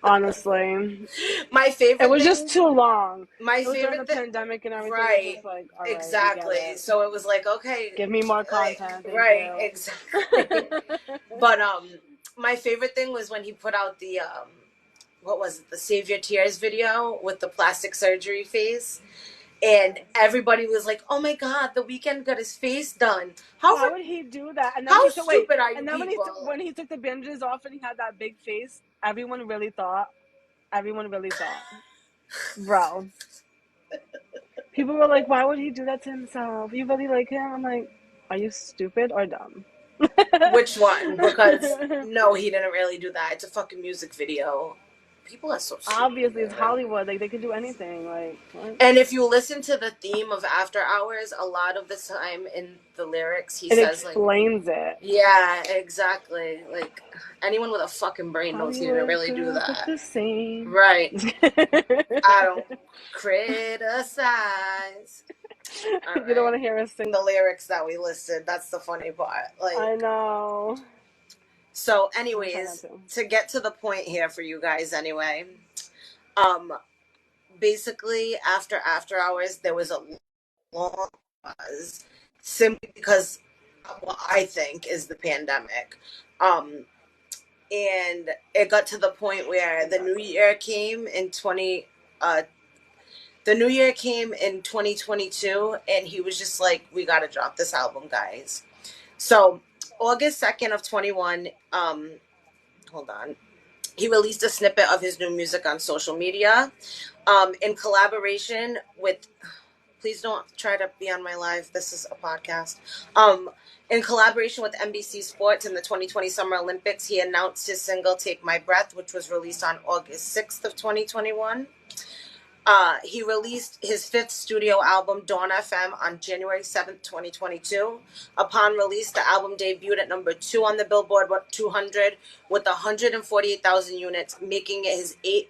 honestly. My It favorite was just thing. too long. My It was during favorite the thing. pandemic and everything. It was Right. just like, all right, we get Exactly. it. So it was like, okay, Give me more like, content, thank right. you. Exactly. But my favorite thing was when he put out the what was it, the Save Your Tears video with the plastic surgery face. And everybody was like, "Oh my God, The Weeknd got his face done. Why would he do that? And then How when he took wait, stupid are you and then people?" when he took the bandages off and he had that big face, everyone really thought, bro. People were like, why would he do that to himself? You really like him? I'm like, are you stupid or dumb? Which one? Because no, he didn't really do that. It's a fucking music video. People are so stupid, Obviously, it's man. Hollywood. Like, they can do anything. Like, what? And if you listen to the theme of After Hours, a lot of the time in the lyrics, he It says like, explains it. "Yeah, exactly." Like anyone with a fucking brain knows he didn't Hollywood really do girls look that. the same. Right. I don't criticize. All You don't right. want to hear us sing. The lyrics that we listed. That's the funny part. I Like, know. so, I'm trying not anyways, to. to get to the point here for you guys, anyway. Um, basically, after hours, there was a long pause, simply because what I think is the pandemic. Um, and it got to the point where Exactly. uh, the new year came in 2022, and he was just like, "We got to drop this album, guys." So August 2nd of 21, hold on. He released a snippet of his new music on social media, in collaboration with. Please don't try to be on my live. This is a podcast. In collaboration with NBC Sports in the 2020 Summer Olympics, he announced his single "Take My Breath," which was released on August 6th of 2021. He released his fifth studio album, Dawn FM, on January 7th, 2022. Upon release, the album debuted at number 2 on the Billboard 200 with 148,000 units, making it his eighth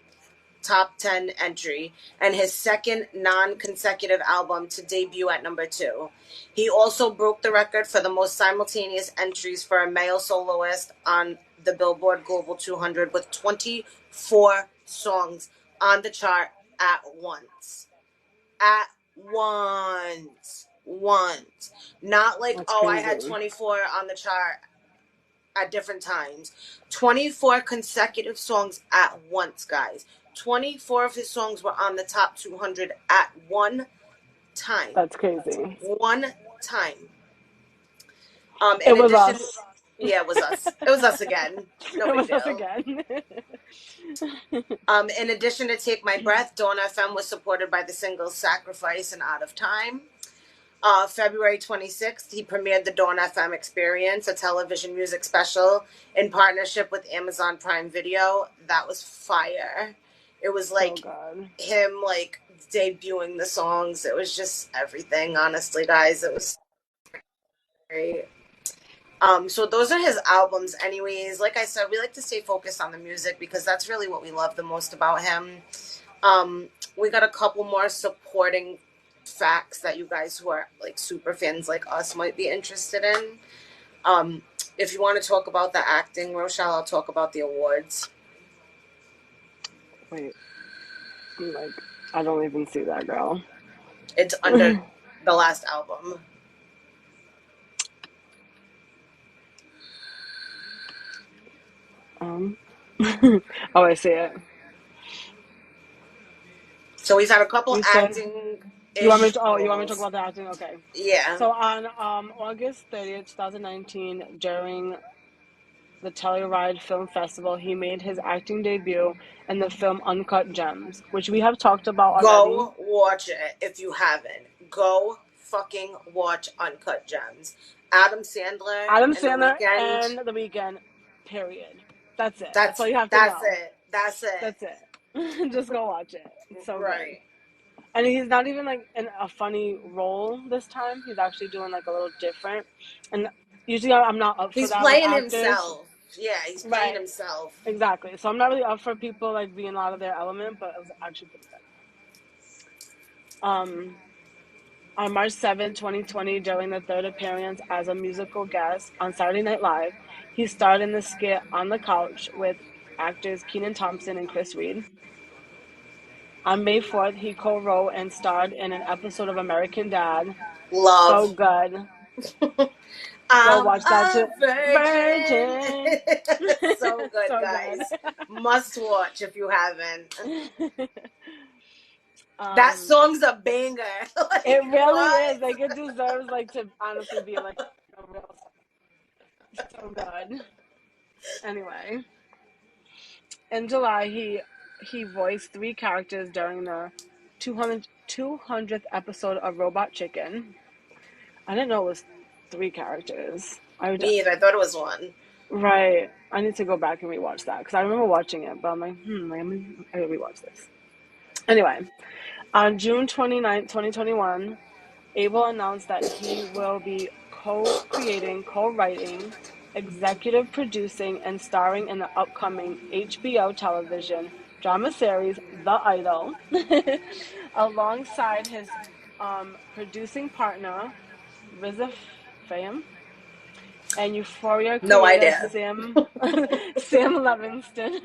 top 10 entry and his second non-consecutive album to debut at number 2. He also broke the record for the most simultaneous entries for a male soloist on the Billboard Global 200 with 24 songs on the chart at once. At once. Not like, That's oh, I had crazy. 24 on the chart at different times. 24 consecutive songs at once, guys. 24 of his songs were on the top 200 at one time. That's crazy. One time. It In was addition, us. yeah, it was us. It was us again. No It big was us deal. again. In addition to Take My Breath, Dawn FM was supported by the singles Sacrifice and Out of Time. February 26th, he premiered the Dawn FM Experience, a television music special in partnership with Amazon Prime Video. That was fire. It was So like good. him like debuting the songs. It was just everything, honestly, guys. It was great. So those are his albums anyways. Like I said, we like to stay focused on the music because that's really what we love the most about him. We got a couple more supporting facts that you guys who are like super fans like us might be interested in. Um, if you want to talk about the acting, Rochelle, I'll talk about the awards. Wait. I'm like I don't even see that, girl. It's under the last album. Um, oh, I see it. So he's had a couple You said acting you want me ish to. Oh, you want me to talk roles. about the acting? Okay. Yeah. So on August 30th, 2019, during the Telluride Film Festival, he made his acting debut in the film Uncut Gems, which we have talked about already. Go watch it if you haven't. Go fucking watch Uncut Gems. Adam Sandler Adam and The Sandler Weeknd. and The Weeknd. Period. That's it. That's That's all you have to that's know. it. That's That's it. it. Just go watch it. It's so good. Right. And he's not even like in a funny role this time. He's actually doing like a little different. And usually I'm not up for He's that with playing actors. himself. Yeah, he's playing Right. himself. Exactly. So I'm not really up for people like being out of their element, but it was actually pretty good. On March 7th, 2020, during the third appearance as a musical guest on Saturday Night Live, he starred in the skit On the Couch with actors Kenan Thompson and Chris Reed. On May 4th, he co-wrote and starred in an episode of American Dad. So Love. good. Go I'm watch that a too. virgin. Virgin. So good, So guys. Must watch if you haven't. good. That um, song's a banger. it Like really what? is. Like it deserves like to honestly be like a real song. So good. Anyway, in July, he voiced three characters during the 200th episode of Robot Chicken. I didn't know it was three characters. Me either. I thought it was one. Right. I need to go back and rewatch that because I remember watching it, but I'm like, I gotta rewatch this. Anyway, on June 29th, 2021, Abel announced that he will be co-creating, co-writing, executive producing, and starring in the upcoming HBO television drama series The Idol, alongside his producing partner Riza Fahim and Euphoria No creator idea. Sam Sam Levinston.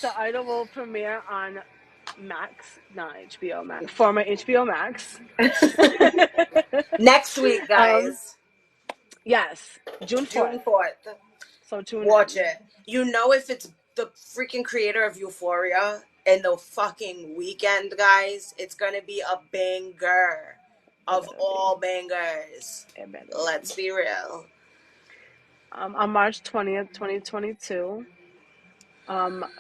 The Idol will premiere on Max, not HBO Max, former HBO Max. Next week, um, guys. yes, June June 4th. 4th. So tune Watch in. it. You know if it's the freaking creator of Euphoria and the fucking Weekend, guys, it's gonna be a banger It of better be. all bangers. It better Let's be. be real. On March 20th, 2022,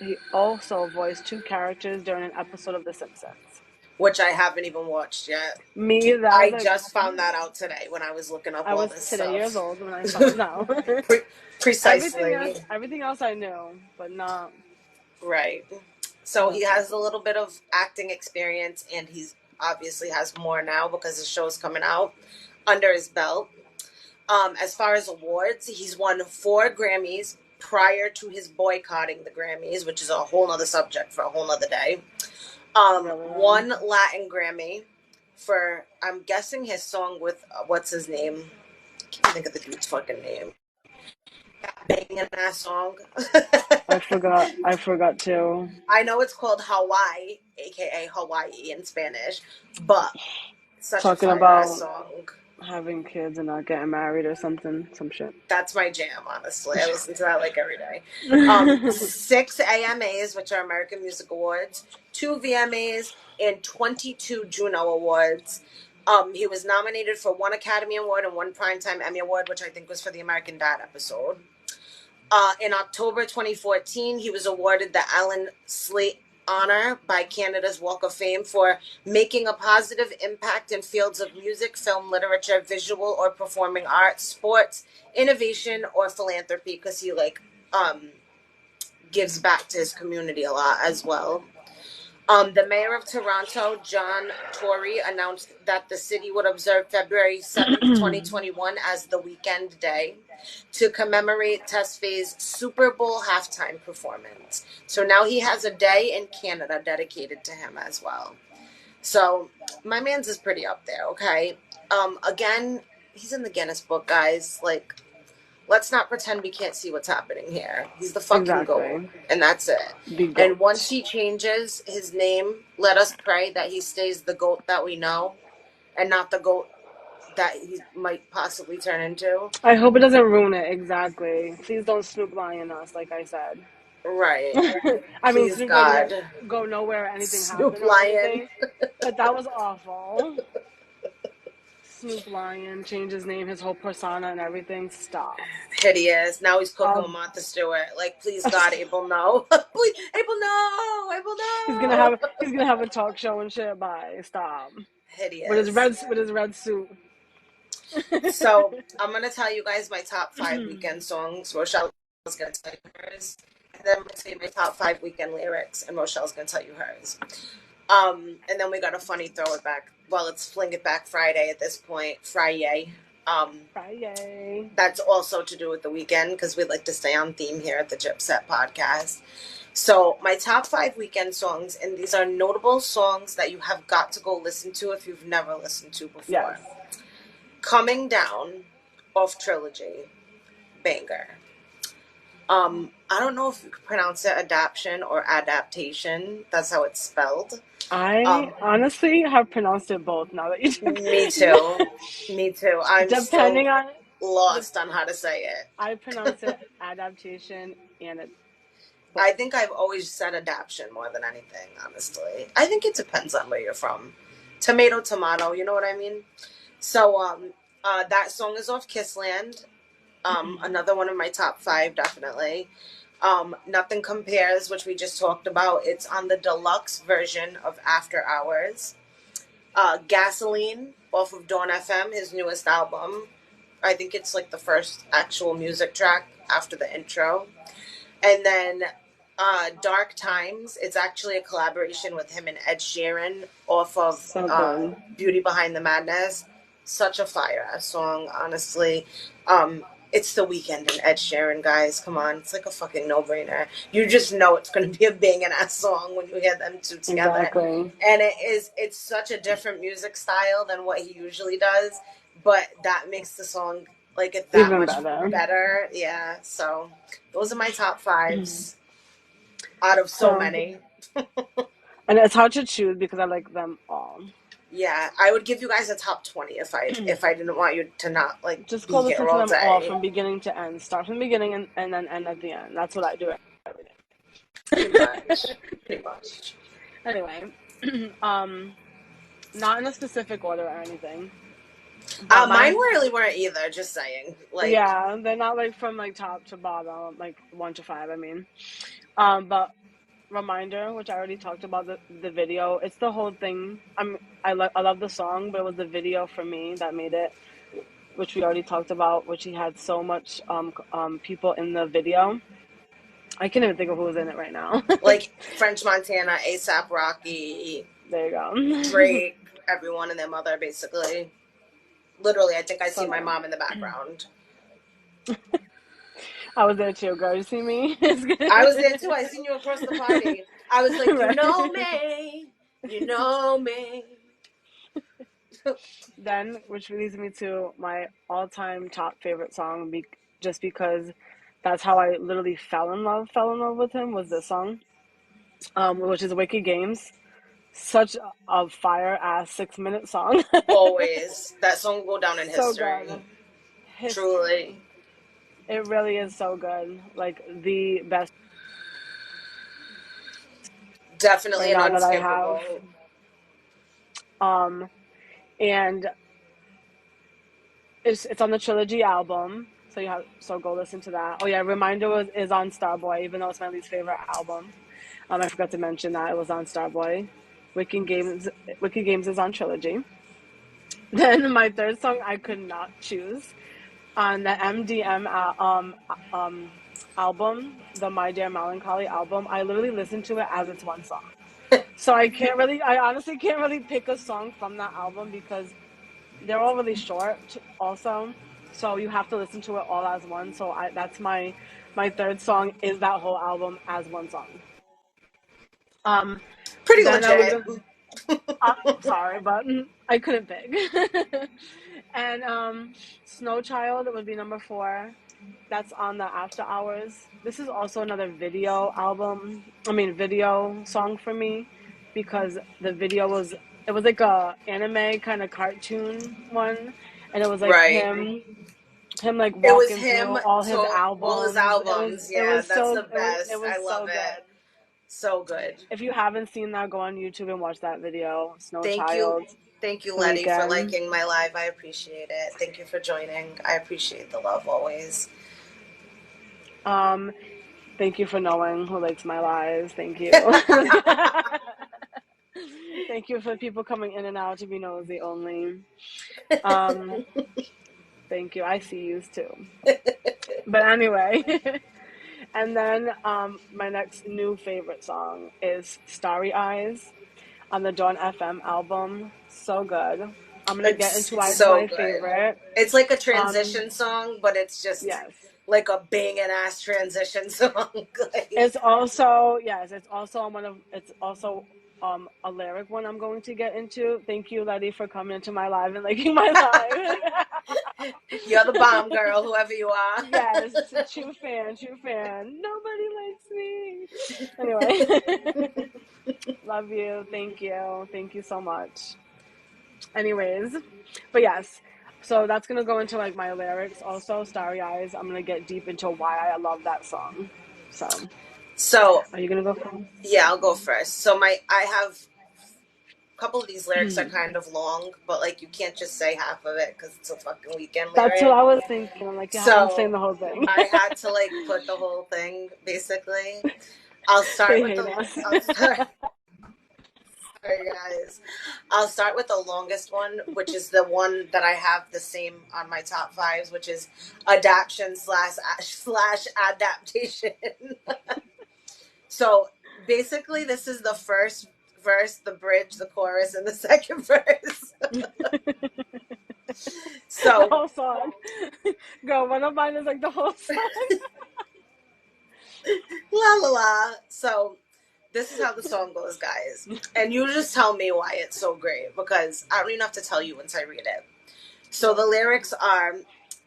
he also voiced two characters during an episode of The Simpsons. Which I haven't even watched yet. Me either. I was I like, just found that out today when I was looking up I all was this today years stuff. old when I found out. Precisely. Everything else I knew, but not Right. So he the has a Simpsons. little bit of acting experience, and he's obviously has more now because the show's coming out under his belt. As far as awards, he's won 4 Grammys prior to his boycotting the Grammys, which is a whole nother subject for a whole nother day. Really, really. One Latin Grammy for, I'm guessing, his song with what's his name? I can't think of the dude's fucking name. That banging ass song. I forgot. I forgot to. I know it's called Hawaii, aka Hawaii in Spanish, but such a Talking fire ass about song. having kids and not getting married or something. Some shit. That's my jam, honestly. I listen to that like every day. 6 AMAs, which are American Music Awards, 2 VMAs, and 22 Juno Awards. He was nominated for 1 Academy Award and 1 Primetime Emmy Award, which I think was for the American Dad episode. In October 2014, he was awarded the Alan Slate Honor by Canada's Walk of Fame for making a positive impact in fields of music, film, literature, visual or performing arts, sports, innovation, or philanthropy, because he gives back to his community a lot as well. The mayor of Toronto, John Tory, announced that the city would observe February 7th, 2021 as the Weekend Day to commemorate Tesfaye's Super Bowl halftime performance. So now he has a day in Canada dedicated to him as well. So my man's is pretty up there, okay? Again, he's in the Guinness Book, guys. Like, let's not pretend we can't see what's happening here. He's the fucking GOAT, Exactly. and that's it. The And once GOAT. he changes his name, let us pray that he stays the GOAT that we know and not the GOAT that he might possibly turn into. I hope it doesn't ruin it. Exactly. Please don't Snoop Lion us, like I said. Right. I mean, Please, Snoop doesn't God. go nowhere, anything Snoop happen or Lion. anything. But that was awful. Snoop Lion changed his name, his whole persona, and everything. Stop. Hideous. Now he's Coco I'll, Martha Stewart. Like, please, God, Abel, no. Please, Abel, no. Abel, no. he's gonna have a talk show and shit. Bye. Stop. Hideous. With his red suit. So I'm gonna tell you guys my top 5 weekend songs. Rochelle is gonna tell you hers, and then I'm gonna tell you my top 5 weekend lyrics, and Rochelle's gonna tell you hers. And then we got a funny throw it back. Well, it's Fling It Back Friday at this point. Friday. Friday. That's also to do with the weekend because we like to stay on theme here at the Gyp Set Podcast. So my top 5 weekend songs, and these are notable songs that you have got to go listen to if you've never listened to before. Yes. Coming Down off Trilogy. Banger. I don't know if you could pronounce it adaptation or adaptation. That's how it's spelled. I honestly have pronounced it both now that you Me too. Me too. I'm depending still on lost on how to say it. I pronounce it adaptation and it I think I've always said adaptation more than anything, honestly. I think it depends on where you're from. Tomato, tomato, you know what I mean? So, that song is off Kissland. Another one of my top 5, definitely. Nothing Compares, which we just talked about. It's on the deluxe version of After Hours. Gasoline off of Dawn FM, his newest album. I think it's like the first actual music track after the intro. And then Dark Times, it's actually a collaboration with him and Ed Sheeran off of so good. Beauty Behind the Madness. Such a fire ass song, honestly. It's The Weeknd and Ed Sheeran, guys. Come on, it's like a fucking no-brainer. You just know it's going to be a banging ass song when you hear them two together. Exactly. And it's such a different music style than what he usually does, but that makes the song like it that Even much better. Yeah, so those are my top 5s out of so many. And it's hard to choose because I like them all. Yeah, I would give you guys a top 20 if I didn't want you to not like just be go here listen to all them day. all from beginning to end. Start from the beginning and then end at the end. That's what I do every day. Pretty much. Pretty much. Anyway, not in a specific order or anything. Mine really weren't either. Just saying. Like, yeah, they're not like from like top to bottom, like 1 to 5. I mean, but Reminder, which I already talked about the video. It's the whole thing. I love the song, but it was the video for me that made it, which we already talked about. Which he had so much people in the video. I can't even think of who was in it right now. like French Montana, ASAP Rocky. There you go. Drake, everyone and their mother, basically. Literally, I think I see my mom in the background. I was there too, girl. You see me? I was there too. I seen you across the party. I was like, you know me. You know me. Then, which leads me to my all-time top favorite song, just because that's how I literally fell in love with him, was this song, which is Wicked Games. Such a fire-ass 6-minute song. Always. That song will go down in history. So good. Truly. It really is so good. Like, the best. Definitely right an now that I unskippable. have. And it's on the Trilogy album, so go listen to that. Oh yeah, Reminder is on Starboy, even though it's my least favorite album. I forgot to mention that it was on Starboy. Wicked Games is on Trilogy. Then my third song I could not choose on the MDM album, the My Dear Melancholy album. I literally listened to it as it's one song. So I honestly can't really pick a song from that album because they're all really short also. So you have to listen to it all as one. So that's my third song is that whole album as one song. Pretty legit. Sorry, but I couldn't pick. And Snow Child would be number 4. That's on the After Hours. This is also another video song for me because the video was it was like a anime kind of cartoon one, and it was like Right. him like It was walking him through all to his all his albums. albums. Yeah, that's the It best. was I love so it. good. So good. If you haven't seen that, go on YouTube and watch that video. Snow Thank you. Child, Thank you, The Letty, for Weeknd. liking my live. I appreciate it. Thank you for joining. I appreciate the love always. Um, Thank you for knowing who likes my lies. Thank you. Thank you for people coming in and out to be nosy only. Um, Thank you. I see yous too. But anyway, and then my next new favorite song is Starry Eyes on the Dawn FM album. So good. I'm gonna get into It's why it's so my good. favorite. It's like a Um, transition song, but it's just yes. like a banging ass transition song. Like, It's also yes, it's also a lyric one I'm going to get into. Thank you, Letty, for coming into my live and liking my you're the live. bomb girl, whoever you are. Yes, true fan, true fan. Nobody likes me. Anyway, love you. Thank you so much. Anyways, but yes, so that's gonna go into like my lyrics. Also, Starry Eyes. I'm gonna get deep into why I love that song. So, So are you gonna go first? yeah, I'll go first. So I have a couple of these lyrics are kind of long, but like you can't just say half of it because it's a fucking Weekend That's what lyric. I was thinking. I'm like, you have to sing So the whole thing. I had to like put the whole thing basically. I'll start They with hate the. us. I'll start. Sorry, guys. I'll start with the longest one, which is the one that I have the same on my top fives, which is adaptation slash adaptation. So basically, this is the first verse, the bridge, the chorus, and the second verse. The So whole song. Go. One of mine is like the whole song. la la la. So this is how the song goes, guys. And you just tell me why it's so great because I don't even have to tell you once I read it. So the lyrics are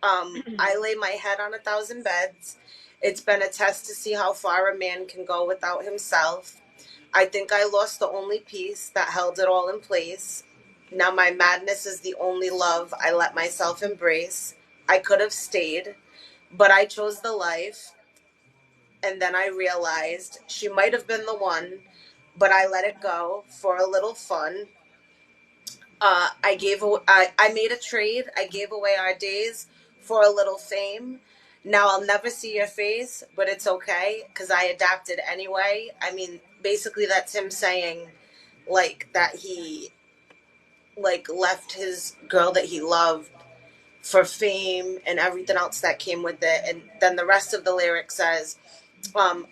I lay my head on 1,000 beds. It's been a test to see how far a man can go without himself. I think I lost the only piece that held it all in place. Now my madness is the only love I let myself embrace. I could have stayed, but I chose the life. And then I realized she might have been the one, but I let it go for a little fun. I made a trade. I gave away our days for a little fame. Now I'll never see your face, but it's okay because I adapted anyway. I mean, basically that's him saying like that he like left his girl that he loved for fame and everything else that came with it. And then the rest of the lyric says,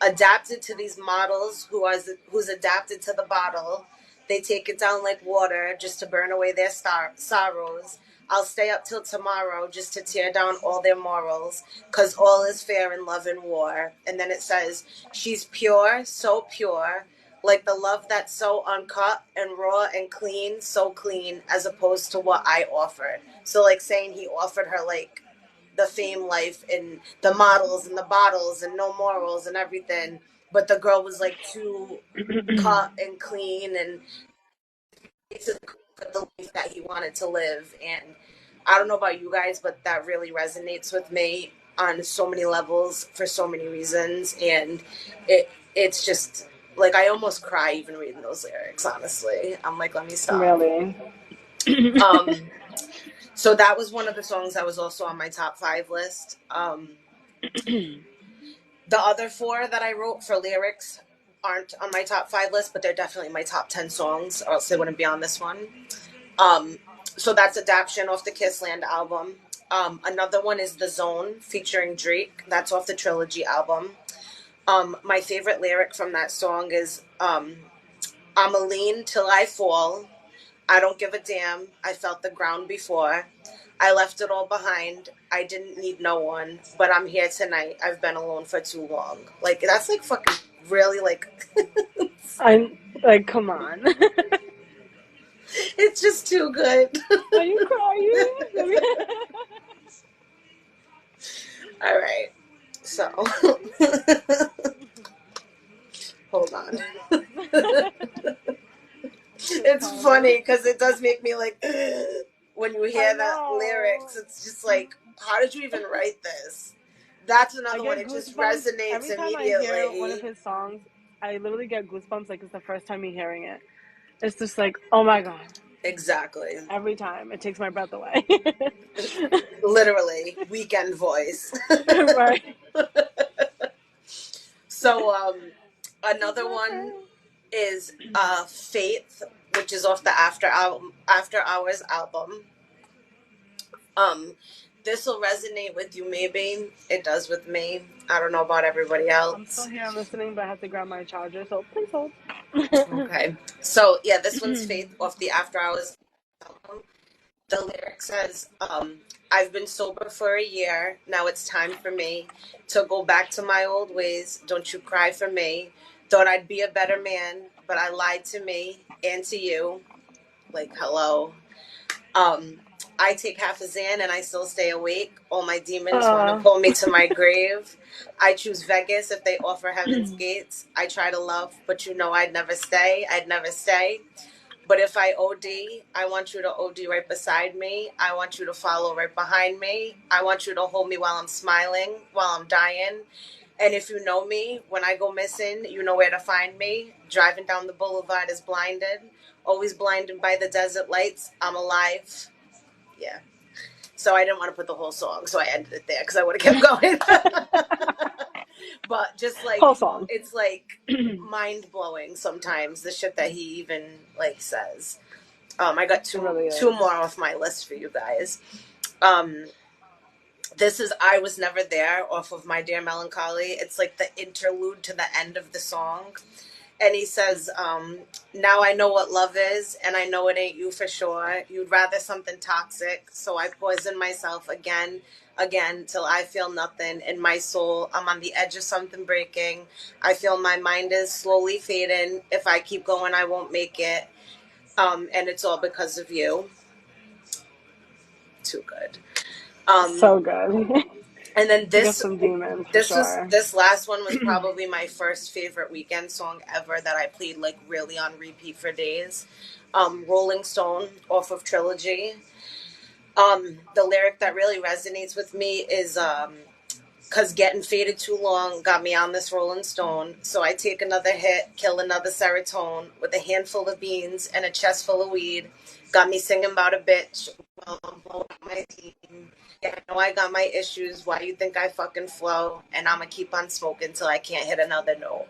adapted to these models who's adapted to the bottle. They take it down like water just to burn away their sorrows. I'll stay up till tomorrow just to tear down all their morals, 'cause all is fair in love and war. And then it says, she's pure, so pure, like the love that's so uncut and raw and clean, so clean, as opposed to what I offered. So like saying he offered her like the fame life and the models and the bottles and no morals and everything, but the girl was like too cut and clean and the life that he wanted to live. And I don't know about you guys, but that really resonates with me on so many levels for so many reasons. And it's just like I almost cry even reading those lyrics. Honestly, I'm like, let me stop. Really. Um, so that was one of the songs that was also on my top five list. The other four that I wrote for lyrics aren't on my top five list, but they're definitely my top 10 songs, or else they wouldn't be on this one. Um, so that's Adaption off the Kissland album. Another one is The Zone featuring Drake. That's off the Trilogy album. My favorite lyric from that song is I'ma lean till I fall. I don't give a damn. I felt the ground before. I left it all behind. I didn't need no one, but I'm here tonight. I've been alone for too long. Like, that's like fucking really like, I'm like, come on. it's just too good. Are you crying? All right. So, hold on. Hold on. Just It's pausing. funny because it does make me like when you I hear the know. lyrics. It's just like, how did you even write this? That's I another one. get It just goosebumps resonates every time I hear one of immediately. his songs. I literally get goosebumps like it's the first time me hearing it. It's just like, oh my god. Exactly. Every time. It takes my breath away. Literally, weekend voice. Right. So, It's another my one friend. is Faith, which is off the After Hours album. Um, this will resonate with you, maybe. It does with me. I don't know about everybody I'm still else. here listening, but I have to grab my charger, so please hold. Okay. So, yeah, this one's Faith off the After Hours album. The lyric says, I've been sober for a year. Now it's time for me to go back to my old ways. Don't you cry for me. Thought I'd be a better man, but I lied to me and to you. Like, hello. Um, I take half a Xan and I still stay awake. All my demons want to uh, pull me to my grave. I choose Vegas if they offer heaven's gates. I try to love, but you know I'd never stay. I'd never stay. But if I OD, I want you to OD right beside me. I want you to follow right behind me. I want you to hold me while I'm smiling, while I'm dying. And if you know me, when I go missing, you know where to find me. Driving down the boulevard is blinded. Always blinded by the desert lights. I'm alive. Yeah. So I didn't want to put the whole song, so I ended it there because I would have kept going. But just like, whole song. it's like mind blowing sometimes the shit that he even like says. I got It two really two is. more off my list for you guys. Um, this is I Was Never There off of My Dear Melancholy. It's like the interlude to the end of the song. And he says, now I know what love is, and I know it ain't you for sure. You'd rather something toxic, so I poison myself again, till I feel nothing in my soul. I'm on the edge of something breaking. I feel my mind is slowly fading. If I keep going, I won't make it. And it's all because of you. Too good. Um, So good. and then He gets some demons for sure. this last one was probably my first favorite weekend song ever that I played like really on repeat for days. Rolling Stone off of Trilogy. The lyric that really resonates with me is cause getting faded too long got me on this Rolling Stone. So I take another hit, kill another serotonin with a handful of beans and a chest full of weed. Got me singing about a bitch while I'm blowing up my team. Yeah, I know I got my issues. Why you think I fucking flow? And I'ma keep on smoking till I can't hit another note.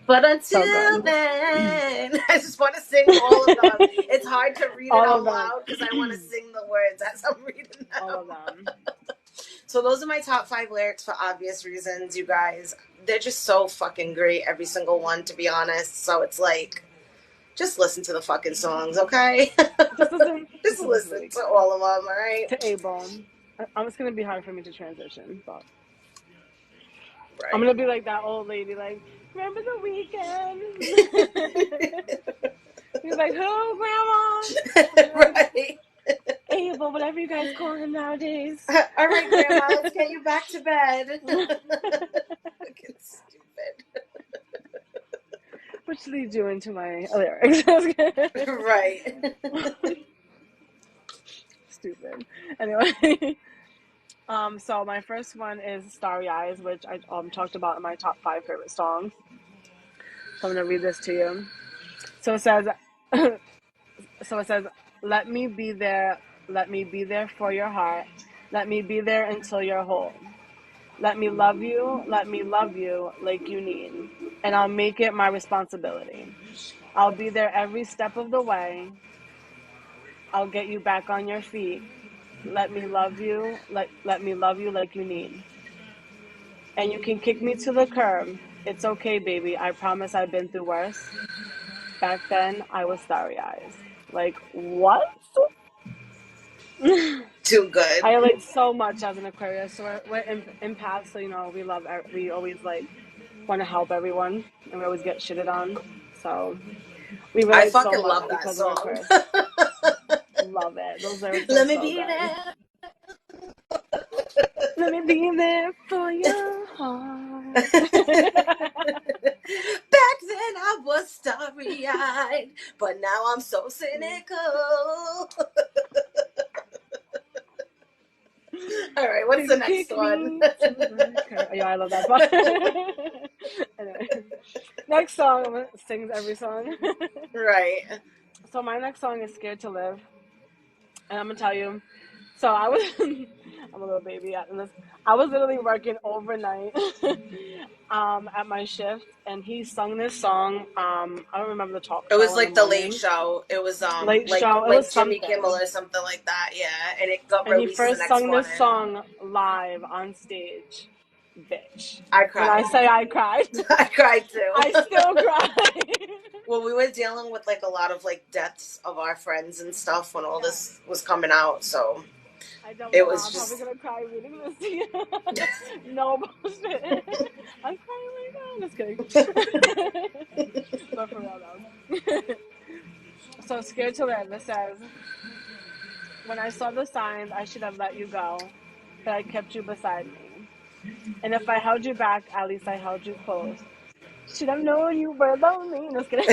But So until good. then, I just want to sing all of them. It's hard to read it All of out them. loud because I want to sing the words as I'm reading All them. of them. So those are my top 5 lyrics for obvious reasons, you guys. They're just so fucking great, every single one, to be honest. So it's like, just listen to the fucking songs, okay? Just listen. Just Just listen to the listen to weekend. all of them, all right? To A-Bone. It's gonna be hard for me to transition, but I'm Right. gonna be like that old lady, like, remember the weekend? He's like, who, grandma? I'll be like, Right. Abel, whatever you guys call him nowadays. All right, Grandma, let's get you back to bed. Fucking stupid. Which leads you into my lyrics. Right. Stupid. Anyway, so my first one is Starry Eyes, which I talked about in my top 5 favorite songs. So I'm gonna read this to you. So it says, so it says, let me be there, let me be there for your heart, let me be there until you're whole. Let me love you like you need, and I'll make it my responsibility. I'll be there every step of the way. I'll get you back on your feet. Let me love you like you need. And you can kick me to the curb. It's okay, baby. I promise I've been through worse. Back then, I was starry eyes. Like, what? Too good. I relate so much as an Aquarius. So we're empaths, so we always like want to help everyone, and we always get shitted on. So we I relate so fucking much love that because we're song. Aquarius. Love it. Those lyrics are Let me so be good. there. Let me be there for your heart. Back then I was starry-eyed, but now I'm so cynical. All right, what's the Baby, next kick one? me to the curb. Yeah, I love that song. Anyway, next song, I'm gonna sing every song. Right. So my next song is "Scared to Live," and I'm gonna tell you. So I was, I'm a little baby at this. I was literally working overnight, at my shift, and he sung this song. I don't remember the talk It show was in the like the Late morning. Show. It was Late like show. It was like Jimmy Kimmel something. or something like that. Yeah, and it got And he released the first next sung this morning. song live on stage. Bitch. I When I cried. say I cried, I cried too. I still cry. Well, we were dealing with like a lot of like deaths of our friends and stuff when all Yeah. this was coming out, so I don't it know. was I'm probably just gonna cry reading this to you. No bullshit. I'm crying right now. Just kidding. But for real though. So Scared to Live, it says, when I saw the signs, I should have let you go, but I kept you beside me. And if I held you back, at least I held you close. Should have known you were lonely. No, just kidding.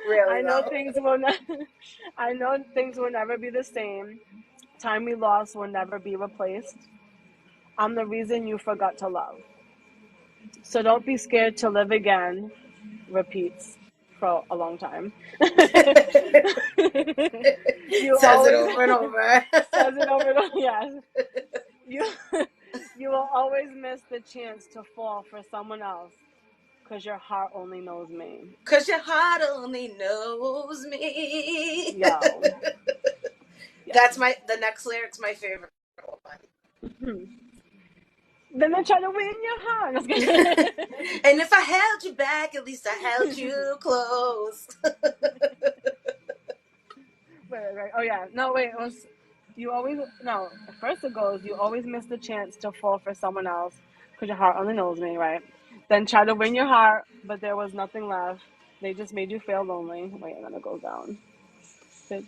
really I know though. things will not. I know things will never be the same. Time we lost will never be replaced. I'm the reason you forgot to love. So don't be scared to live again. Repeats for a long time. You Says it always over and over. says it over and over. Yes. You you will always miss the chance to fall for someone else because your heart only knows me. Cause your heart only knows me. Yo. That's Yes. the next lyric's my favorite one. Then they try to win your heart. And if I held you back, at least I held you close. Wait. Oh yeah. No, wait. It was you always no. First it goes. You always miss the chance to fall for someone else because your heart only knows me, right? Then try to win your heart, but there was nothing left. They just made you feel lonely. Wait, and then it goes down. Bitch,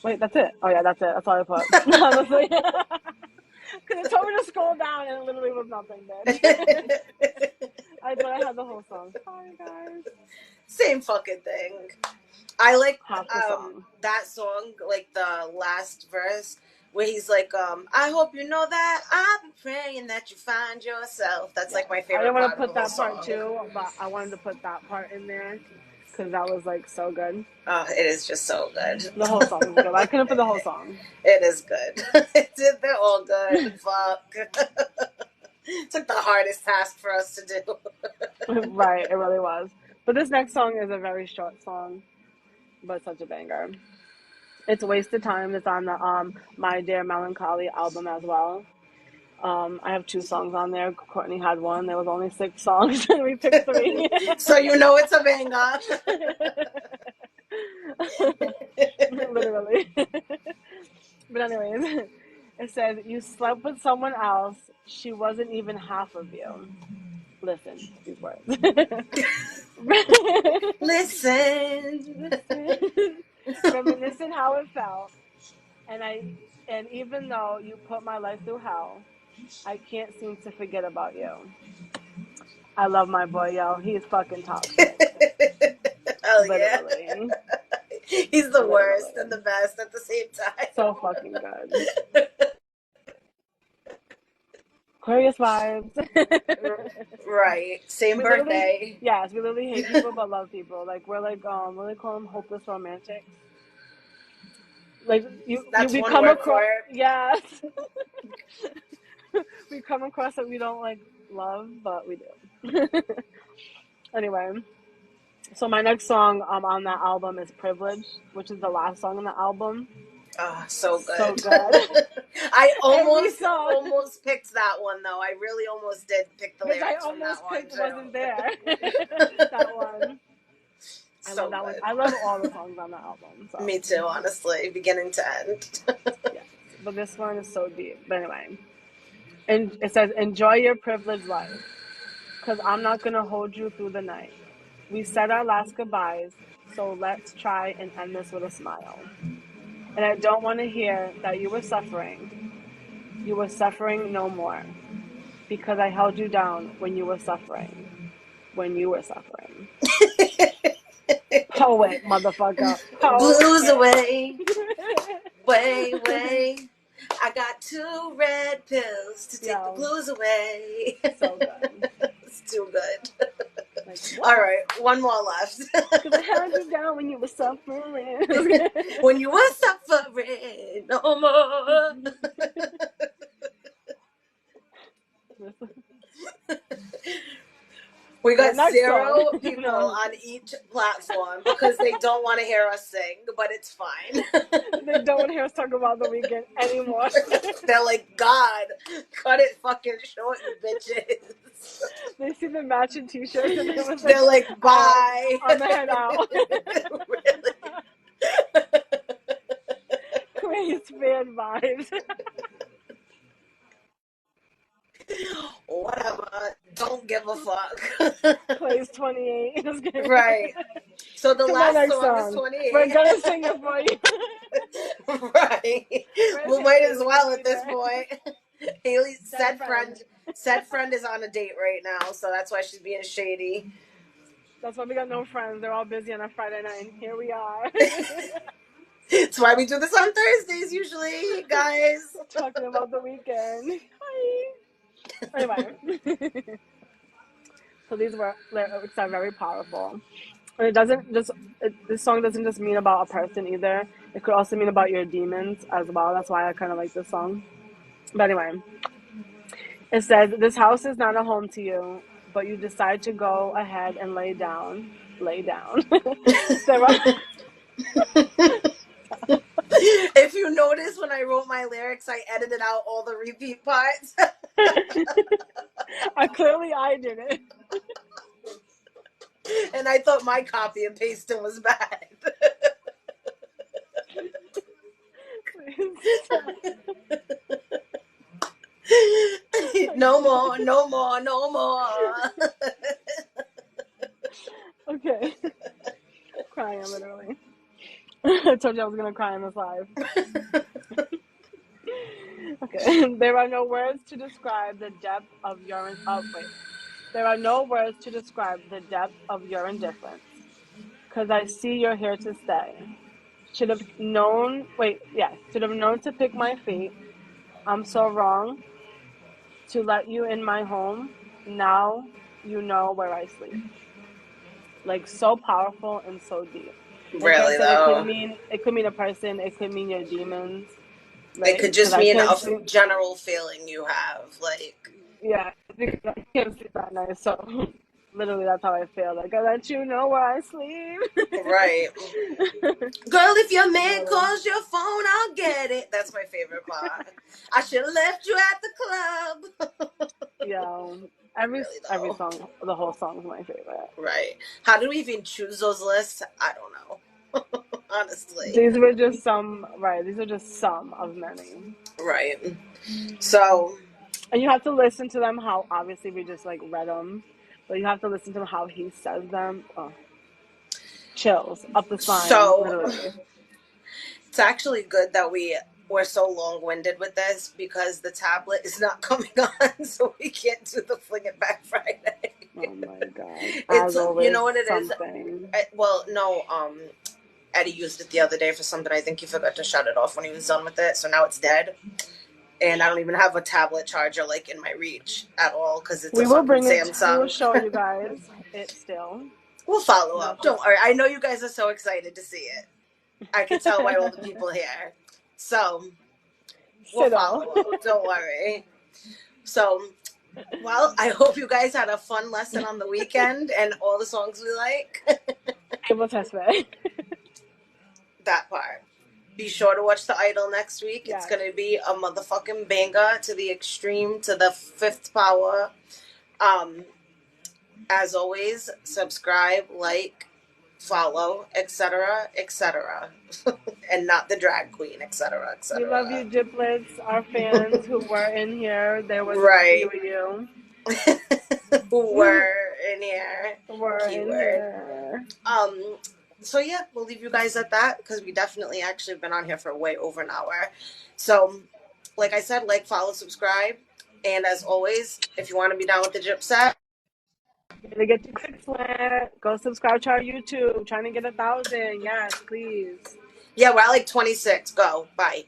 wait, that's it. Oh yeah, that's it. That's all I put. Honestly, because it told me to scroll down, and it literally was nothing, bitch. I thought I had the whole song. Sorry, guys. Same fucking thing. I like Half the song. that song, like the last verse where he's like, I hope you know that I've been praying that you find yourself. That's Yes, like my I didn't favorite want part to of the put whole that part song. too, but I wanted to put that part in there because that was like so good. It is just so good. The whole song is good. I couldn't put the whole song. It is good. They're all good. Fuck. It's like the hardest task for us to do. Right, it really was. But this next song is a very short song, but such a banger. It's Wasted Time. It's on the My Dear Melancholy album as well. I have 2 songs on there. Courtney had one. There was only 6 songs, and we picked 3. So you know it's a banger. Literally. But anyways, it says you slept with someone else. She wasn't even half of you. Listen to these words. Listen. Listen. Reminiscing how it felt. And even though you put my life through hell, I can't seem to forget about you. I love my boy, yo. He's fucking toxic. Hell yeah. Literally. He's the worst Literally. and the best at the same time. So fucking good. Aquarius vibes. Right. Same We literally, birthday. yes, we literally hate people but love people. Like we're like, what do they call them? Hopeless romantics. Like That's we one come word for across, it. yes, we come across that we don't like love, but we do. Anyway, so my next song on that album is "Privilege," which is the last song on the album. Oh, so good. So good. I Every song. almost picked that one though. I really almost did pick the Which I lyrics from that almost one picked too. wasn't there. That one. I So love that one. good. I love all the songs on the album. So. Me too, honestly, beginning to end. Yes, but this one is so deep. But anyway, and it says, "Enjoy your privileged life, because I'm not gonna hold you through the night. We said our last goodbyes, so let's try and end this with a smile." And I don't want to hear that you were suffering. You were suffering no more. Because I held you down when you were suffering. When you were suffering. Poet, motherfucker. Blues Poet. away, way, way. I got 2 red pills to take the Yo, blues away. so good. It's too good. Like, All what? right, one more left. Because I held you down when you were suffering. When you were suffering no more. We The got next 0 song. people No. on each platform because they don't want to hear us sing, but it's fine. They don't want to hear us talk about the weekend anymore. They're like, God, cut it fucking short, you bitches. They see the matching t-shirts and they was like, They're like, bye. I'm gonna head out. Really? Crazy fan vibes. Whatever. Don't give a fuck. Plays 28. Right. So the To my last next song is song. 28. We're gonna sing it for you. Right. We might as well at this Either. point. Haley Dead said friend is on a date right now, so that's why she's being shady. That's why we got no friends. They're all busy on a Friday night, and here we are. That's why we do this on Thursdays usually, guys. Talking about the weekend. Hi. Anyway. So these lyrics are very powerful. And it doesn't just, this song doesn't just mean about a person either. It could also mean about your demons as well. That's why I kind of like this song. But anyway, it says, this house is not a home to you, but you decide to go ahead and lay down. Lay down. If you notice, when I wrote my lyrics, I edited out all the repeat parts. I did it. And I thought my copy and pasting was bad. No more, no more, no more. Okay. Crying, literally. I told you I was going to cry in this live. Okay. There are no words to describe the depth of your... There are no words to describe the depth of your indifference. Because I see you're here to stay. Should have known to pick my feet. I'm so wrong to let you in my home. Now you know where I sleep. Like, so powerful and so deep. Like Really, I said, though? it could mean a person, it could mean your demons. Right? It could just I mean can't a see, general feeling you have. Like, yeah, because I can't sleep that night. So literally, that's how I feel. Like, I let you know where I sleep. right. Girl, if your man calls your phone, I'll get it. That's my favorite part. I should have left you at the club. Yeah, every song, the whole song is my favorite. Right. How did we even choose those lists? I don't know. Honestly. These were just some, right? These are just some of many. Right. So. And you have to listen to them how, obviously, we just like read them, but you have to listen to them how he says them. Oh, chills up the spine, literally. It's actually good that we're so long-winded with this because the tablet is not coming on, so we can't do the Fling It Back Friday. Oh my god! It's, you know what it something. is? Well, no. Eddie used it the other day for something. I think he forgot to shut it off when he was done with it, so now it's dead. And I don't even have a tablet charger like in my reach at all because it's a fucking Samsung. We will show you guys it still. We'll follow up. Don't worry. I know you guys are so excited to see it. I can tell by all the people here. So we'll follow up. Don't worry. So, well, I hope you guys had a fun lesson on the weekend and all the songs we like. That part. Be sure to watch The Idol next week. Yes. It's going to be a motherfucking banger to the extreme, to the fifth power. As always, subscribe, like, follow, etc., etc. And not the drag queen, etc., etc. We love you, Giblets, our fans who were in here. There was a few of you. Who were in here. Keyword. So yeah, we'll leave you guys at that because we definitely actually been on here for way over an hour. So, like I said, like, follow, subscribe, and as always, if you want to be down with the gyp set, To get your quick flat, go subscribe to our YouTube. Trying to get 1,000. Yes, please. yeah, we're at like 26. Go, bye.